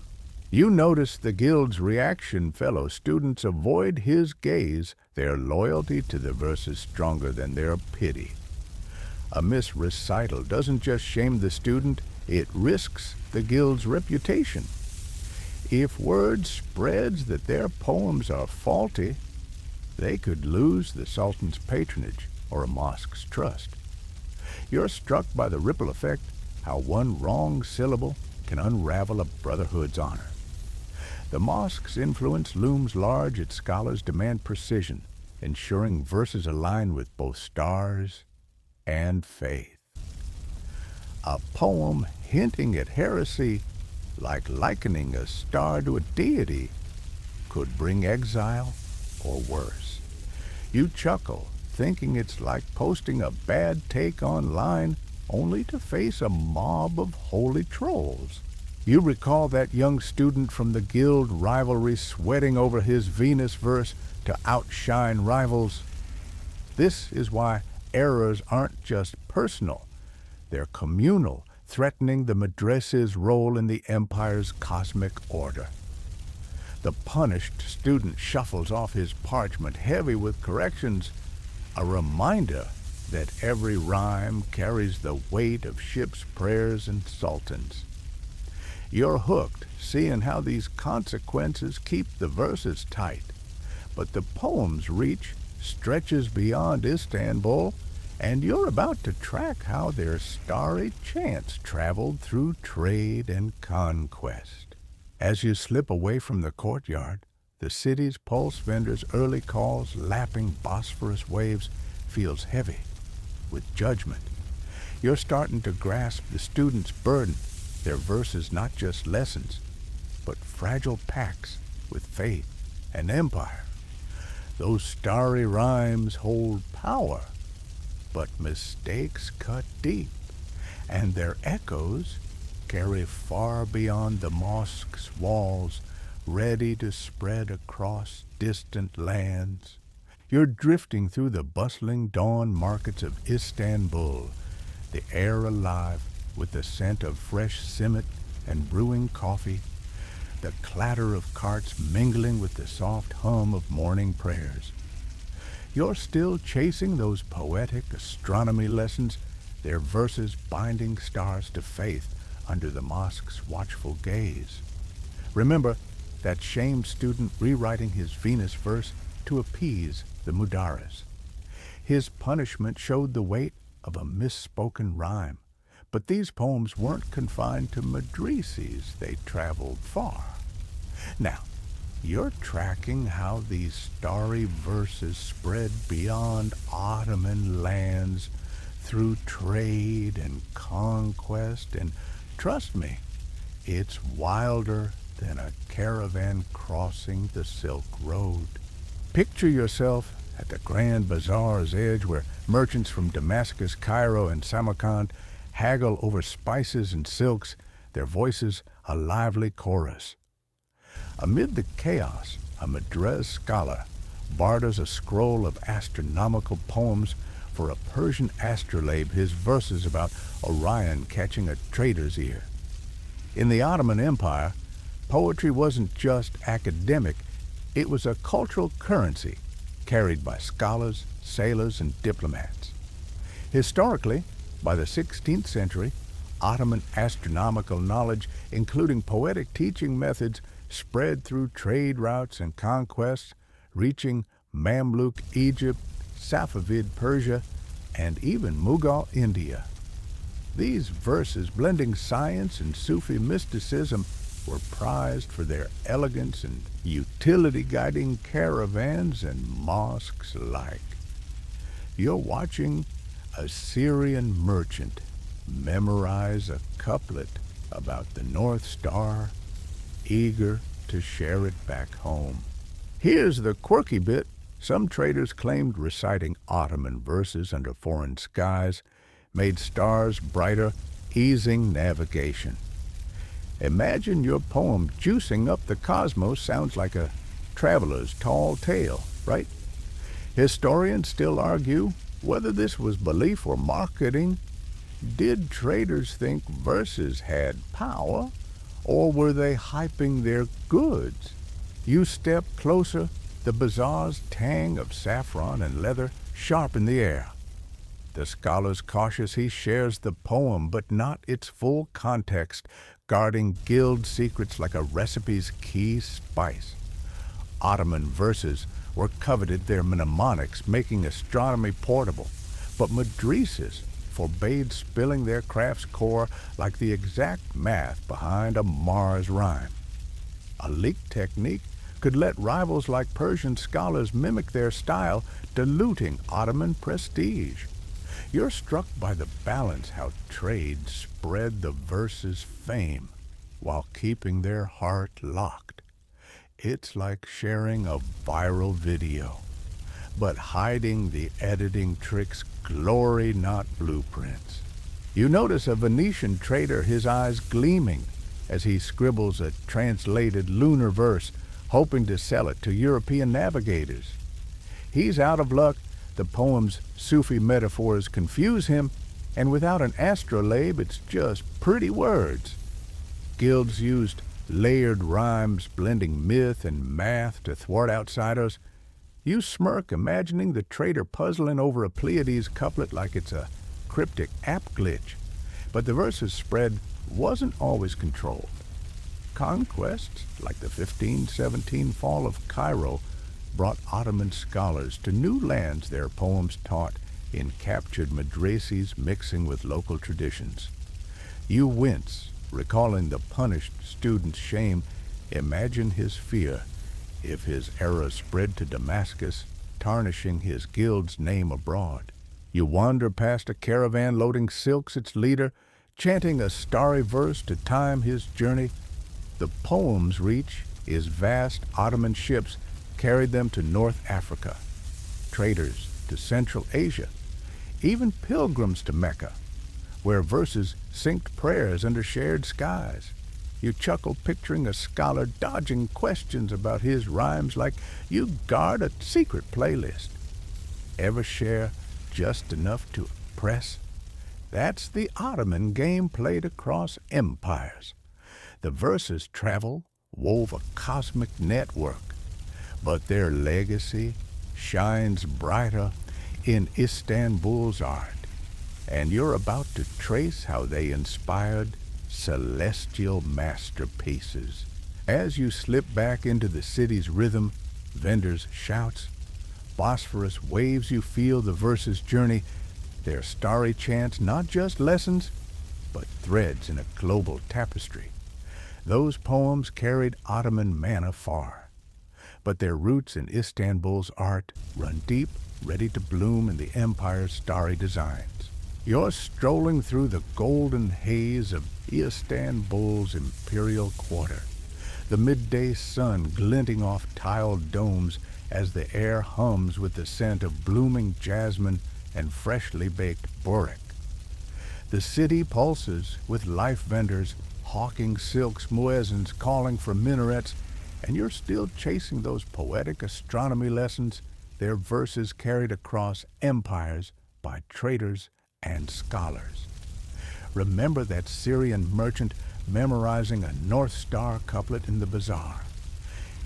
Speaker 1: You notice the guild's reaction. Fellow students avoid his gaze, their loyalty to the verse is stronger than their pity. A misrecital doesn't just shame the student, it risks the guild's reputation. If word spreads that their poems are faulty, they could lose the sultan's patronage or a mosque's trust. You're struck by the ripple effect, how one wrong syllable can unravel a brotherhood's honor. The mosque's influence looms large. Its scholars demand precision, ensuring verses align with both stars and faith. A poem hinting at heresy, like likening a star to a deity, could bring exile or worse. You chuckle, thinking it's like posting a bad take online, only to face a mob of holy trolls. You recall that young student from the guild rivalry sweating over his Venus verse to outshine rivals. This is why errors aren't just personal. They're communal, threatening the madrasa's role in the empire's cosmic order. The punished student shuffles off his parchment, heavy with corrections, a reminder that every rhyme carries the weight of ships' prayers and sultans. You're hooked, seeing how these consequences keep the verses tight. But the poem's reach stretches beyond Istanbul, and you're about to track how their starry chants traveled through trade and conquest. As you slip away from the courtyard, the city's pulse vendor's early calls lapping Bosphorus waves feels heavy with judgment. You're starting to grasp the student's burden, their verses not just lessons, but fragile pacts with faith and empire. Those starry rhymes hold power, but mistakes cut deep, and their echoes carry far beyond the mosque's walls, ready to spread across distant lands. You're drifting through the bustling dawn markets of Istanbul, the air alive with the scent of fresh simit and brewing coffee, the clatter of carts mingling with the soft hum of morning prayers. You're still chasing those poetic astronomy lessons, their verses binding stars to faith under the mosque's watchful gaze. Remember that shamed student rewriting his Venus verse to appease the mudaris. His punishment showed the weight of a misspoken rhyme, but these poems weren't confined to madrasas, they traveled far. Now, you're tracking how these starry verses spread beyond Ottoman lands through trade and conquest, and trust me, it's wilder than a caravan crossing the Silk Road. Picture yourself at the Grand Bazaar's edge where merchants from Damascus, Cairo, and Samarkand haggle over spices and silks, their voices a lively chorus. Amid the chaos, a Madras scholar barters a scroll of astronomical poems for a Persian astrolabe, his verses about Orion catching a trader's ear. In the Ottoman Empire, poetry wasn't just academic, it was a cultural currency carried by scholars, sailors, and diplomats. Historically, by the 16th century, Ottoman astronomical knowledge, including poetic teaching methods, spread through trade routes and conquests, reaching Mamluk Egypt, Safavid Persia, and even Mughal India. These verses, blending science and Sufi mysticism, were prized for their elegance and utility, guiding caravans and mosques alike. You're watching a Syrian merchant memorize a couplet about the North Star, eager to share it back home. Here's the quirky bit. Some traders claimed reciting Ottoman verses under foreign skies made stars brighter, easing navigation. Imagine your poem juicing up the cosmos sounds like a traveler's tall tale, right? Historians still argue whether this was belief or marketing. Did traders think verses had power, or were they hyping their goods? You step closer, the bazaar's tang of saffron and leather sharp in the air. The scholar's cautious, he shares the poem, but not its full context, guarding guild secrets like a recipe's key spice. Ottoman verses were coveted, their mnemonics making astronomy portable, but madrasas forbade spilling their craft's core like the exact math behind a Mars rhyme. A leak technique could let rivals like Persian scholars mimic their style, diluting Ottoman prestige. You're struck by the balance, how trade spread the verses' fame while keeping their heart locked. It's like sharing a viral video, but hiding the editing tricks, glory, not blueprints. You notice a Venetian trader, his eyes gleaming as he scribbles a translated lunar verse, hoping to sell it to European navigators. He's out of luck. The poem's Sufi metaphors confuse him, and without an astrolabe, it's just pretty words. Guilds used layered rhymes, blending myth and math to thwart outsiders. You smirk, imagining the trader puzzling over a Pleiades couplet like it's a cryptic app glitch. But the verse's spread wasn't always controlled. Conquests, like the 1517 fall of Cairo, brought Ottoman scholars to new lands their poems taught in captured madrasas mixing with local traditions. You wince, recalling the punished student's shame. Imagine his fear if his error spread to Damascus, tarnishing his guild's name abroad. You wander past a caravan loading silks, its leader, chanting a starry verse to time his journey. The poem's reach is vast. Ottoman ships carried them to North Africa, traders to Central Asia, even pilgrims to Mecca, where verses synced prayers under shared skies. You chuckle picturing a scholar dodging questions about his rhymes like you guard a secret playlist. Ever share just enough to impress? That's the Ottoman game played across empires. The verses travel, wove a cosmic network, but their legacy shines brighter in Istanbul's art. And you're about to trace how they inspired celestial masterpieces. As you slip back into the city's rhythm, vendors' shouts, Bosphorus waves, you feel the verses' journey, their starry chants not just lessons, but threads in a global tapestry. Those poems carried Ottoman manna far, but their roots in Istanbul's art run deep, ready to bloom in the empire's starry designs. You're strolling through the golden haze of Istanbul's imperial quarter, the midday sun glinting off tiled domes as the air hums with the scent of blooming jasmine and freshly baked burek. The city pulses with life vendors hawking silks, muezzins calling for minarets, and you're still chasing those poetic astronomy lessons, their verses carried across empires by traders and scholars. Remember that Syrian merchant memorizing a North Star couplet in the bazaar.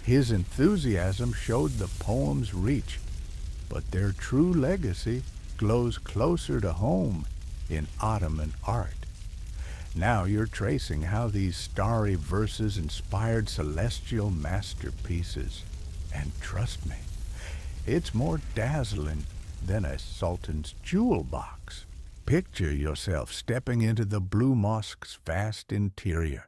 Speaker 1: His enthusiasm showed the poem's reach, but their true legacy glows closer to home in Ottoman art. Now you're tracing how these starry verses inspired celestial masterpieces. And trust me, it's more dazzling than a sultan's jewel box. Picture yourself stepping into the Blue Mosque's vast interior,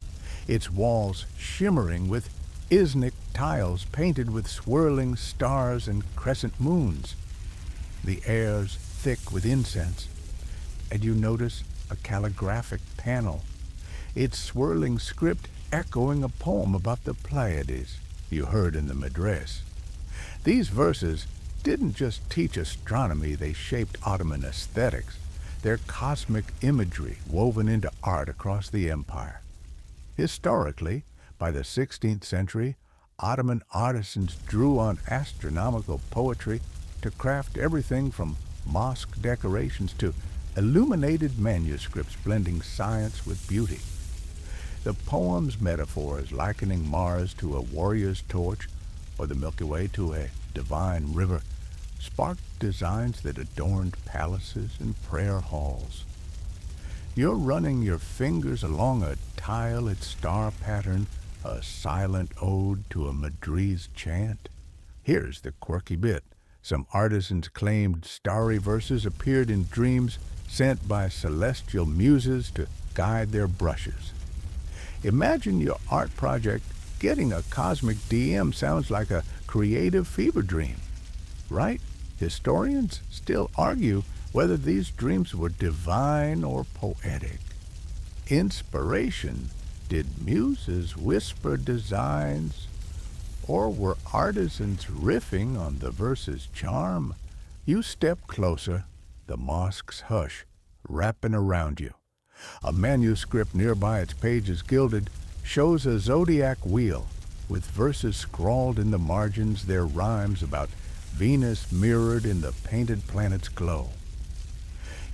Speaker 1: its walls shimmering with Iznik tiles painted with swirling stars and crescent moons. The air's thick with incense, and you notice a calligraphic panel, its swirling script echoing a poem about the Pleiades you heard in the madrasa. These verses didn't just teach astronomy, they shaped Ottoman aesthetics, their cosmic imagery woven into art across the empire. Historically, by the 16th century, Ottoman artisans drew on astronomical poetry to craft everything from mosque decorations to illuminated manuscripts blending science with beauty. The poem's metaphors likening Mars to a warrior's torch or the Milky Way to a divine river sparked designs that adorned palaces and prayer halls. You're running your fingers along a tile, its star pattern, a silent ode to a Madri's chant. Here's the quirky bit. Some artisans claimed starry verses appeared in dreams sent by celestial muses to guide their brushes. Imagine your art project getting a cosmic DM. Sounds like a creative fever dream, right? Historians still argue whether these dreams were divine or poetic. Inspiration, did muses whisper designs, or were artisans riffing on the verse's charm? You step closer, the mosque's hush wrapping around you. A manuscript nearby, its pages gilded, shows a zodiac wheel with verses scrawled in the margins, their rhymes about Venus mirrored in the painted planet's glow.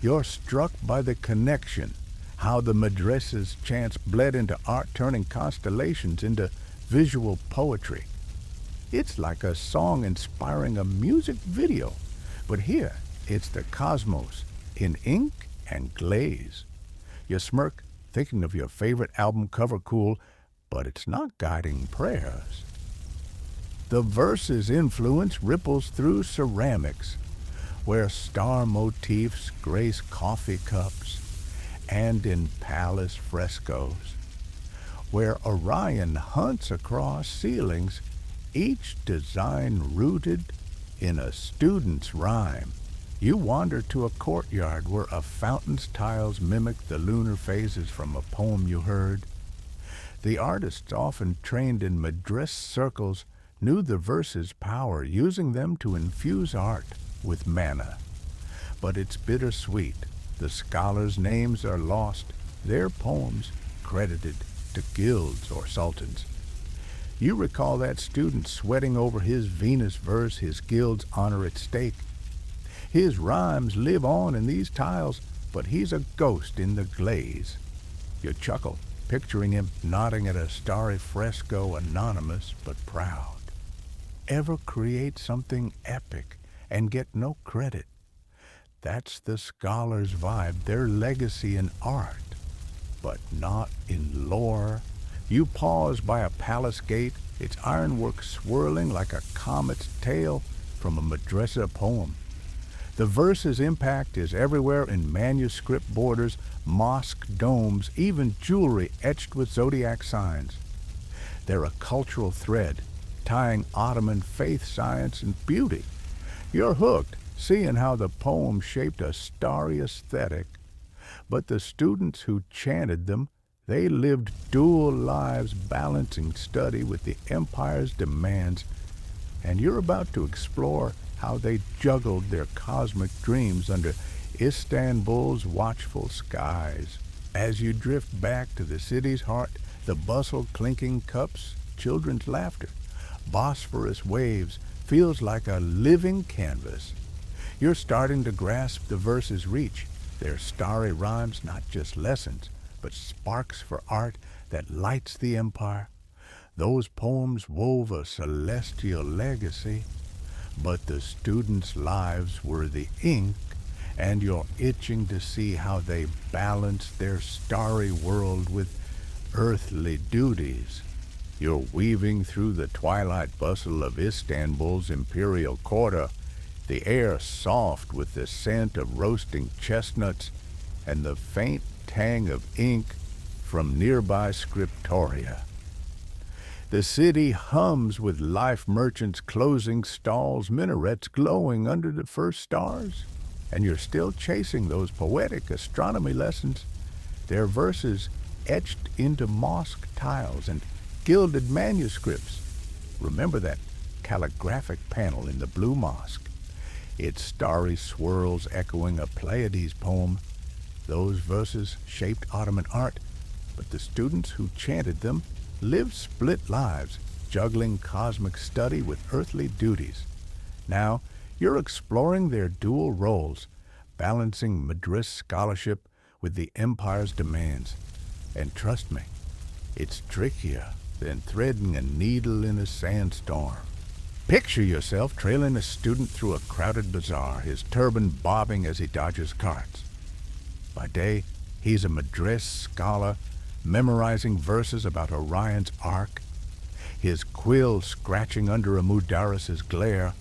Speaker 1: You're struck by the connection, how the madrasa's chants bled into art, turning constellations into visual poetry. It's like a song inspiring a music video, but here it's the cosmos in ink and glaze. You smirk, thinking of your favorite album cover cool, but it's not guiding prayers. The verse's influence ripples through ceramics, where star motifs grace coffee cups, and in palace frescoes, where Orion hunts across ceilings, each design rooted in a student's rhyme. You wander to a courtyard where a fountain's tiles mimic the lunar phases from a poem you heard. The artists, often trained in madras circles, knew the verse's power, using them to infuse art with mana. But it's bittersweet. The scholars' names are lost, their poems credited to guilds or sultans. You recall that student sweating over his Venus verse, his guild's honor at stake. His rhymes live on in these tiles, but he's a ghost in the glaze. You chuckle, picturing him nodding at a starry fresco, anonymous but proud. Ever create something epic and get no credit? That's the scholar's vibe, their legacy in art, but not in lore. You pause by a palace gate, its ironwork swirling like a comet's tail from a madrasa poem. The verse's impact is everywhere in manuscript borders, mosque domes, even jewelry etched with zodiac signs. They're a cultural thread, tying Ottoman faith, science, and beauty. You're hooked, seeing how the poem shaped a starry aesthetic. But the students who chanted them, they lived dual lives, balancing study with the empire's demands. And you're about to explore how they juggled their cosmic dreams under Istanbul's watchful skies. As you drift back to the city's heart, the bustle, clinking cups, children's laughter, Bosphorus waves, feels like a living canvas. You're starting to grasp the verse's reach, their starry rhymes not just lessons, but sparks for art that lights the empire. Those poems wove a celestial legacy, but the students' lives were the ink, and you're itching to see how they balanced their starry world with earthly duties. You're weaving through the twilight bustle of Istanbul's imperial quarter, the air soft with the scent of roasting chestnuts and the faint tang of ink from nearby scriptoria. The city hums with life merchants closing stalls, minarets glowing under the first stars. And you're still chasing those poetic astronomy lessons, their verses etched into mosque tiles and gilded manuscripts. Remember that calligraphic panel in the Blue Mosque? Its starry swirls echoing a Pleiades poem. Those verses shaped Ottoman art, but the students who chanted them lived split lives, juggling cosmic study with earthly duties. Now, you're exploring their dual roles, balancing madras scholarship with the empire's demands. And trust me, it's trickier than threading a needle in a sandstorm. Picture yourself trailing a student through a crowded bazaar, his turban bobbing as he dodges carts. By day, he's a madras scholar, memorizing verses about Orion's arc, his quill scratching under a mudarris's glare.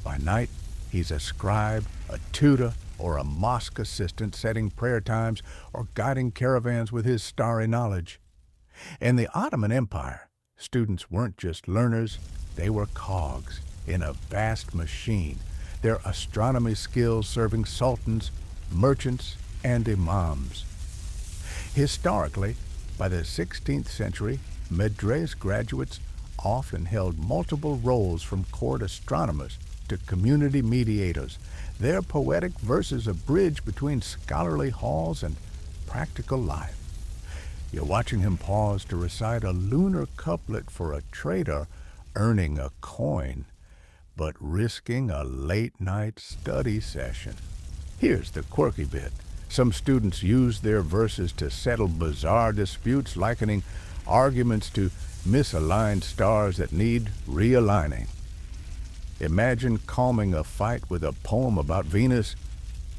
Speaker 1: By night, he's a scribe, a tutor, or a mosque assistant setting prayer times or guiding caravans with his starry knowledge. In the Ottoman Empire, students weren't just learners, they were cogs in a vast machine, their astronomy skills serving sultans, merchants, and imams. Historically, by the 16th century, madras graduates often held multiple roles, from court astronomers to community mediators, their poetic verses a bridge between scholarly halls and practical life. You're watching him pause to recite a lunar couplet for a trader, earning a coin, but risking a late-night study session. Here's the quirky bit. Some students use their verses to settle bizarre disputes, likening arguments to misaligned stars that need realigning. Imagine calming a fight with a poem about Venus.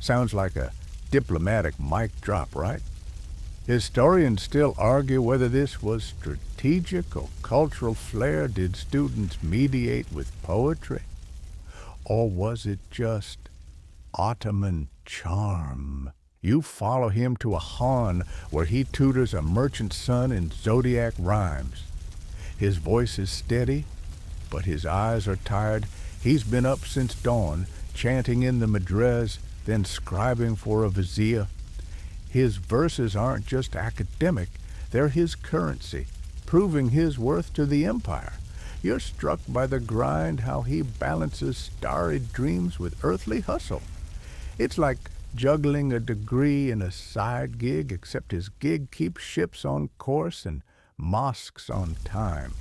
Speaker 1: Sounds like a diplomatic mic drop, right? Historians still argue whether this was strategic or cultural flair. Did students mediate with poetry? Or was it just Ottoman charm. You follow him to a Han where he tutors a merchant's son in zodiac rhymes. His voice is steady, but his eyes are tired. He's been up since dawn, chanting in the madrasas, then scribing for a vizier. His verses aren't just academic, they're his currency, proving his worth to the empire. You're struck by the grind, how he balances starry dreams with earthly hustle. It's like juggling a degree in a side gig, except his gig keeps ships on course and mosques on time.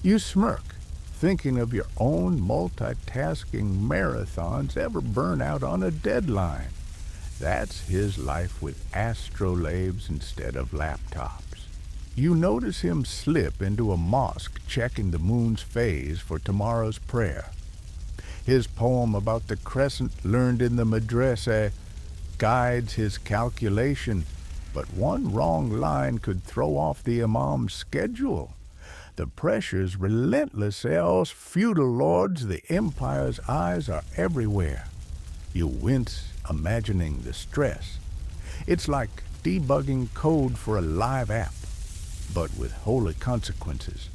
Speaker 1: You smirk, thinking of your own multitasking marathons ever burn out on a deadline. That's his life with astrolabes instead of laptops. You notice him slip into a mosque checking the moon's phase for tomorrow's prayer. His poem about the crescent learned in the madrasa guides his calculation, but one wrong line could throw off the imam's schedule. The pressure's relentless, else feudal lords, the empire's eyes are everywhere. You wince, imagining the stress. It's like debugging code for a live app, but with holy consequences.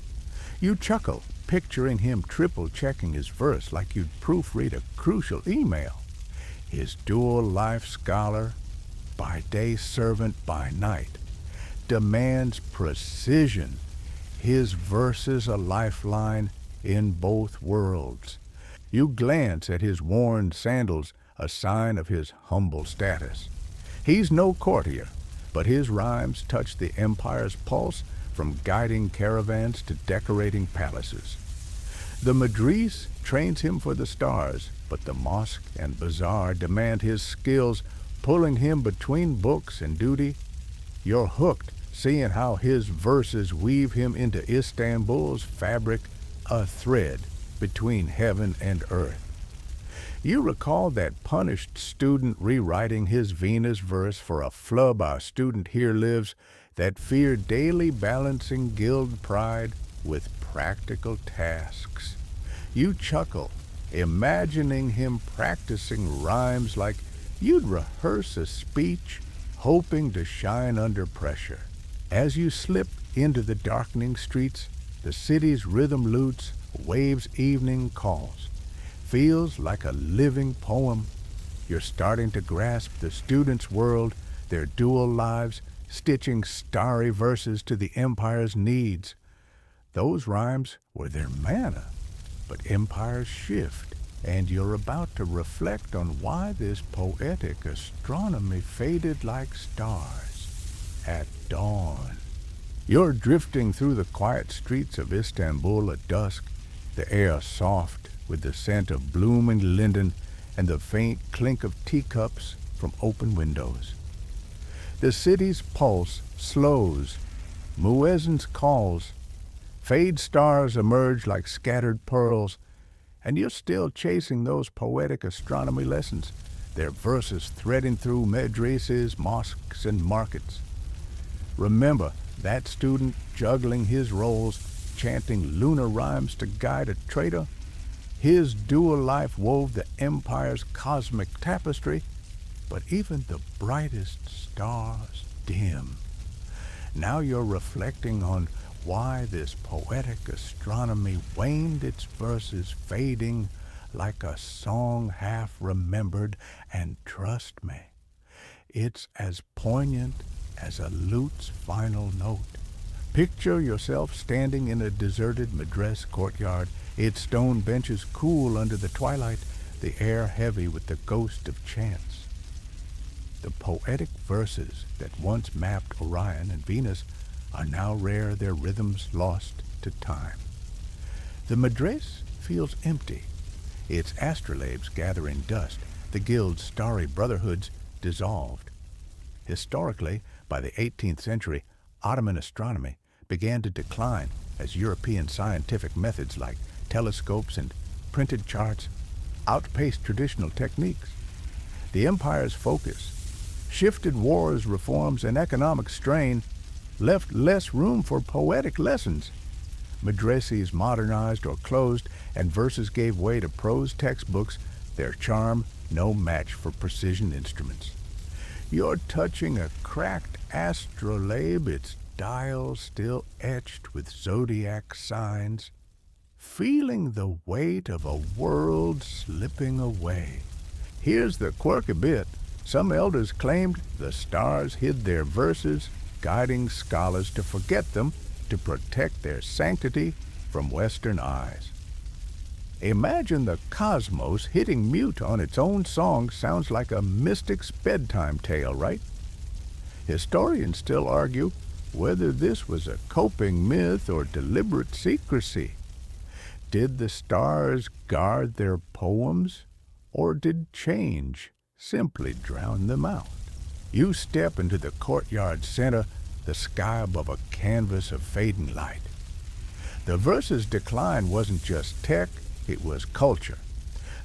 Speaker 1: You chuckle, picturing him triple-checking his verse like you'd proofread a crucial email. His dual-life scholar, by day servant by night, demands precision. His verses a lifeline in both worlds. You glance at his worn sandals, a sign of his humble status. He's no courtier, but his rhymes touch the empire's pulse, from guiding caravans to decorating palaces. The madras trains him for the stars, but the mosque and bazaar demand his skills, pulling him between books and duty. You're hooked, seeing how his verses weave him into Istanbul's fabric, a thread between heaven and earth. You recall that punished student rewriting his Venus verse for a flub our student here lives, that fear daily balancing guild pride with practical tasks. You chuckle, imagining him practicing rhymes like you'd rehearse a speech, hoping to shine under pressure. As you slip into the darkening streets, the city's rhythm lutes, waves evening calls. Feels like a living poem. You're starting to grasp the student's world, their dual lives, stitching starry verses to the empire's needs. Those rhymes were their manna, but empires shift, and you're about to reflect on why this poetic astronomy faded like stars at dawn. You're drifting through the quiet streets of Istanbul at dusk, the air soft with the scent of blooming linden and the faint clink of teacups from open windows. The city's pulse slows, muezzin's calls, fade stars emerge like scattered pearls, and you're still chasing those poetic astronomy lessons, their verses threading through madrasas, mosques, and markets. Remember that student juggling his roles, chanting lunar rhymes to guide a trader? His dual life wove the empire's cosmic tapestry, but even the brightest stars dim. Now you're reflecting on why this poetic astronomy waned, its verses fading like a song half remembered, and trust me, it's as poignant as a lute's final note. Picture yourself standing in a deserted madrasa courtyard, its stone benches cool under the twilight, the air heavy with the ghost of chance. The poetic verses that once mapped Orion and Venus are now rare, their rhythms lost to time. The madrasa feels empty, its astrolabes gathering dust, the guild's starry brotherhoods dissolved. Historically, by the 18th century, Ottoman astronomy began to decline as European scientific methods like telescopes and printed charts outpaced traditional techniques. The empire's focus, shifted wars, reforms, and economic strain left less room for poetic lessons. Madrasas modernized or closed, and verses gave way to prose textbooks, their charm no match for precision instruments. You're touching a cracked astrolabe, its dial still etched with zodiac signs, feeling the weight of a world slipping away. Here's the quirky bit. Some elders claimed the stars hid their verses, guiding scholars to forget them to protect their sanctity from Western eyes. Imagine the cosmos hitting mute on its own song. Sounds like a mystic's bedtime tale, right? Historians still argue whether this was a coping myth or deliberate secrecy. Did the stars guard their poems, or did change simply drown them out? You step into the courtyard center, the sky above a canvas of fading light. The verse's decline wasn't just tech, it was culture.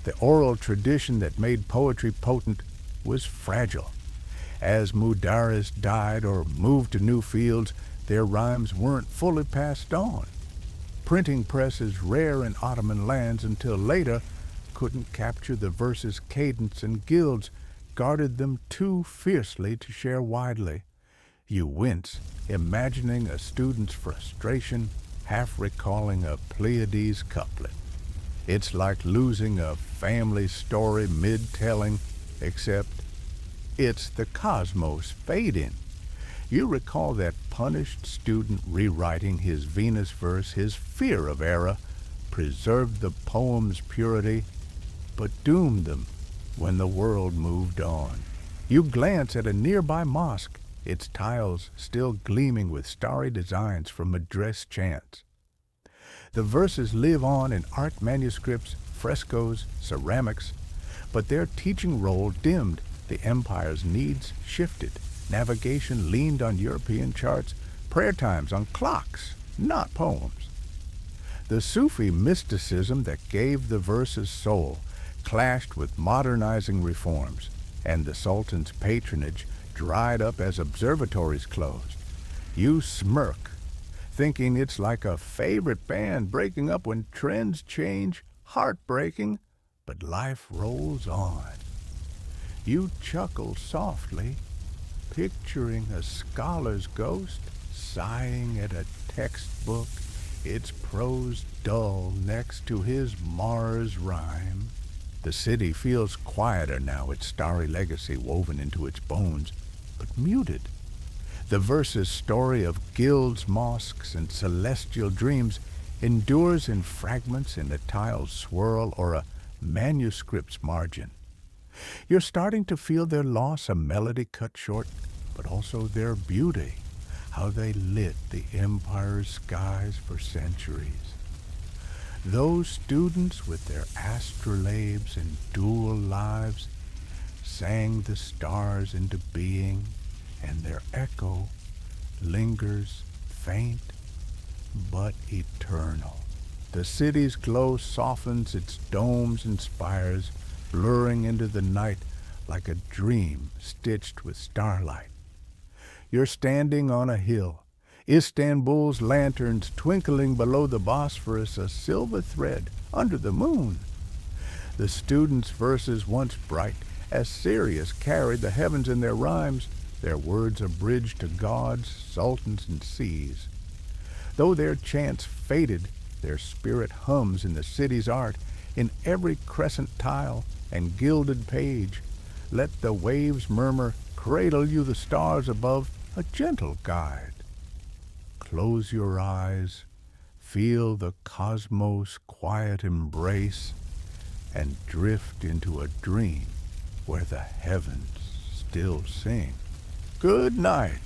Speaker 1: The oral tradition that made poetry potent was fragile. As mudaris died or moved to new fields, their rhymes weren't fully passed on. Printing presses, rare in Ottoman lands until later, couldn't capture the verse's cadence, and guilds guarded them too fiercely to share widely. You wince, imagining a student's frustration, half recalling a Pleiades couplet. It's like losing a family story mid-telling, except it's the cosmos fading. You recall that punished student rewriting his Venus verse. His fear of error preserved the poem's purity, but doomed them when the world moved on. You glance at a nearby mosque, its tiles still gleaming with starry designs from madras chants. The verses live on in art manuscripts, frescoes, ceramics, but their teaching role dimmed. The empire's needs shifted. Navigation leaned on European charts, prayer times on clocks, not poems. The Sufi mysticism that gave the verse's soul clashed with modernizing reforms, and the Sultan's patronage dried up as observatories closed. You smirk, thinking it's like a favorite band breaking up when trends change, heartbreaking, but life rolls on. You chuckle softly, picturing a scholar's ghost sighing at a textbook, its prose dull next to his Mars rhyme. The city feels quieter now, its starry legacy woven into its bones, but muted. The verse's story of guilds, mosques, and celestial dreams endures in fragments in a tile's swirl or a manuscript's margin. You're starting to feel their loss, a melody cut short, but also their beauty, how they lit the empire's skies for centuries. Those students with their astrolabes and dual lives sang the stars into being, and their echo lingers faint but eternal. The city's glow softens its domes and spires, blurring into the night like a dream stitched with starlight. You're standing on a hill, Istanbul's lanterns twinkling below the Bosphorus, a silver thread under the moon. The students' verses, once bright, as Sirius carried the heavens in their rhymes, their words a bridge to gods, sultans, and seas. Though their chants faded, their spirit hums in the city's art, in every crescent tile and gilded page. Let the waves murmur, cradle you the stars above, a gentle guide. Close your eyes, feel the cosmos' quiet embrace, and drift into a dream where the heavens still sing. Good night.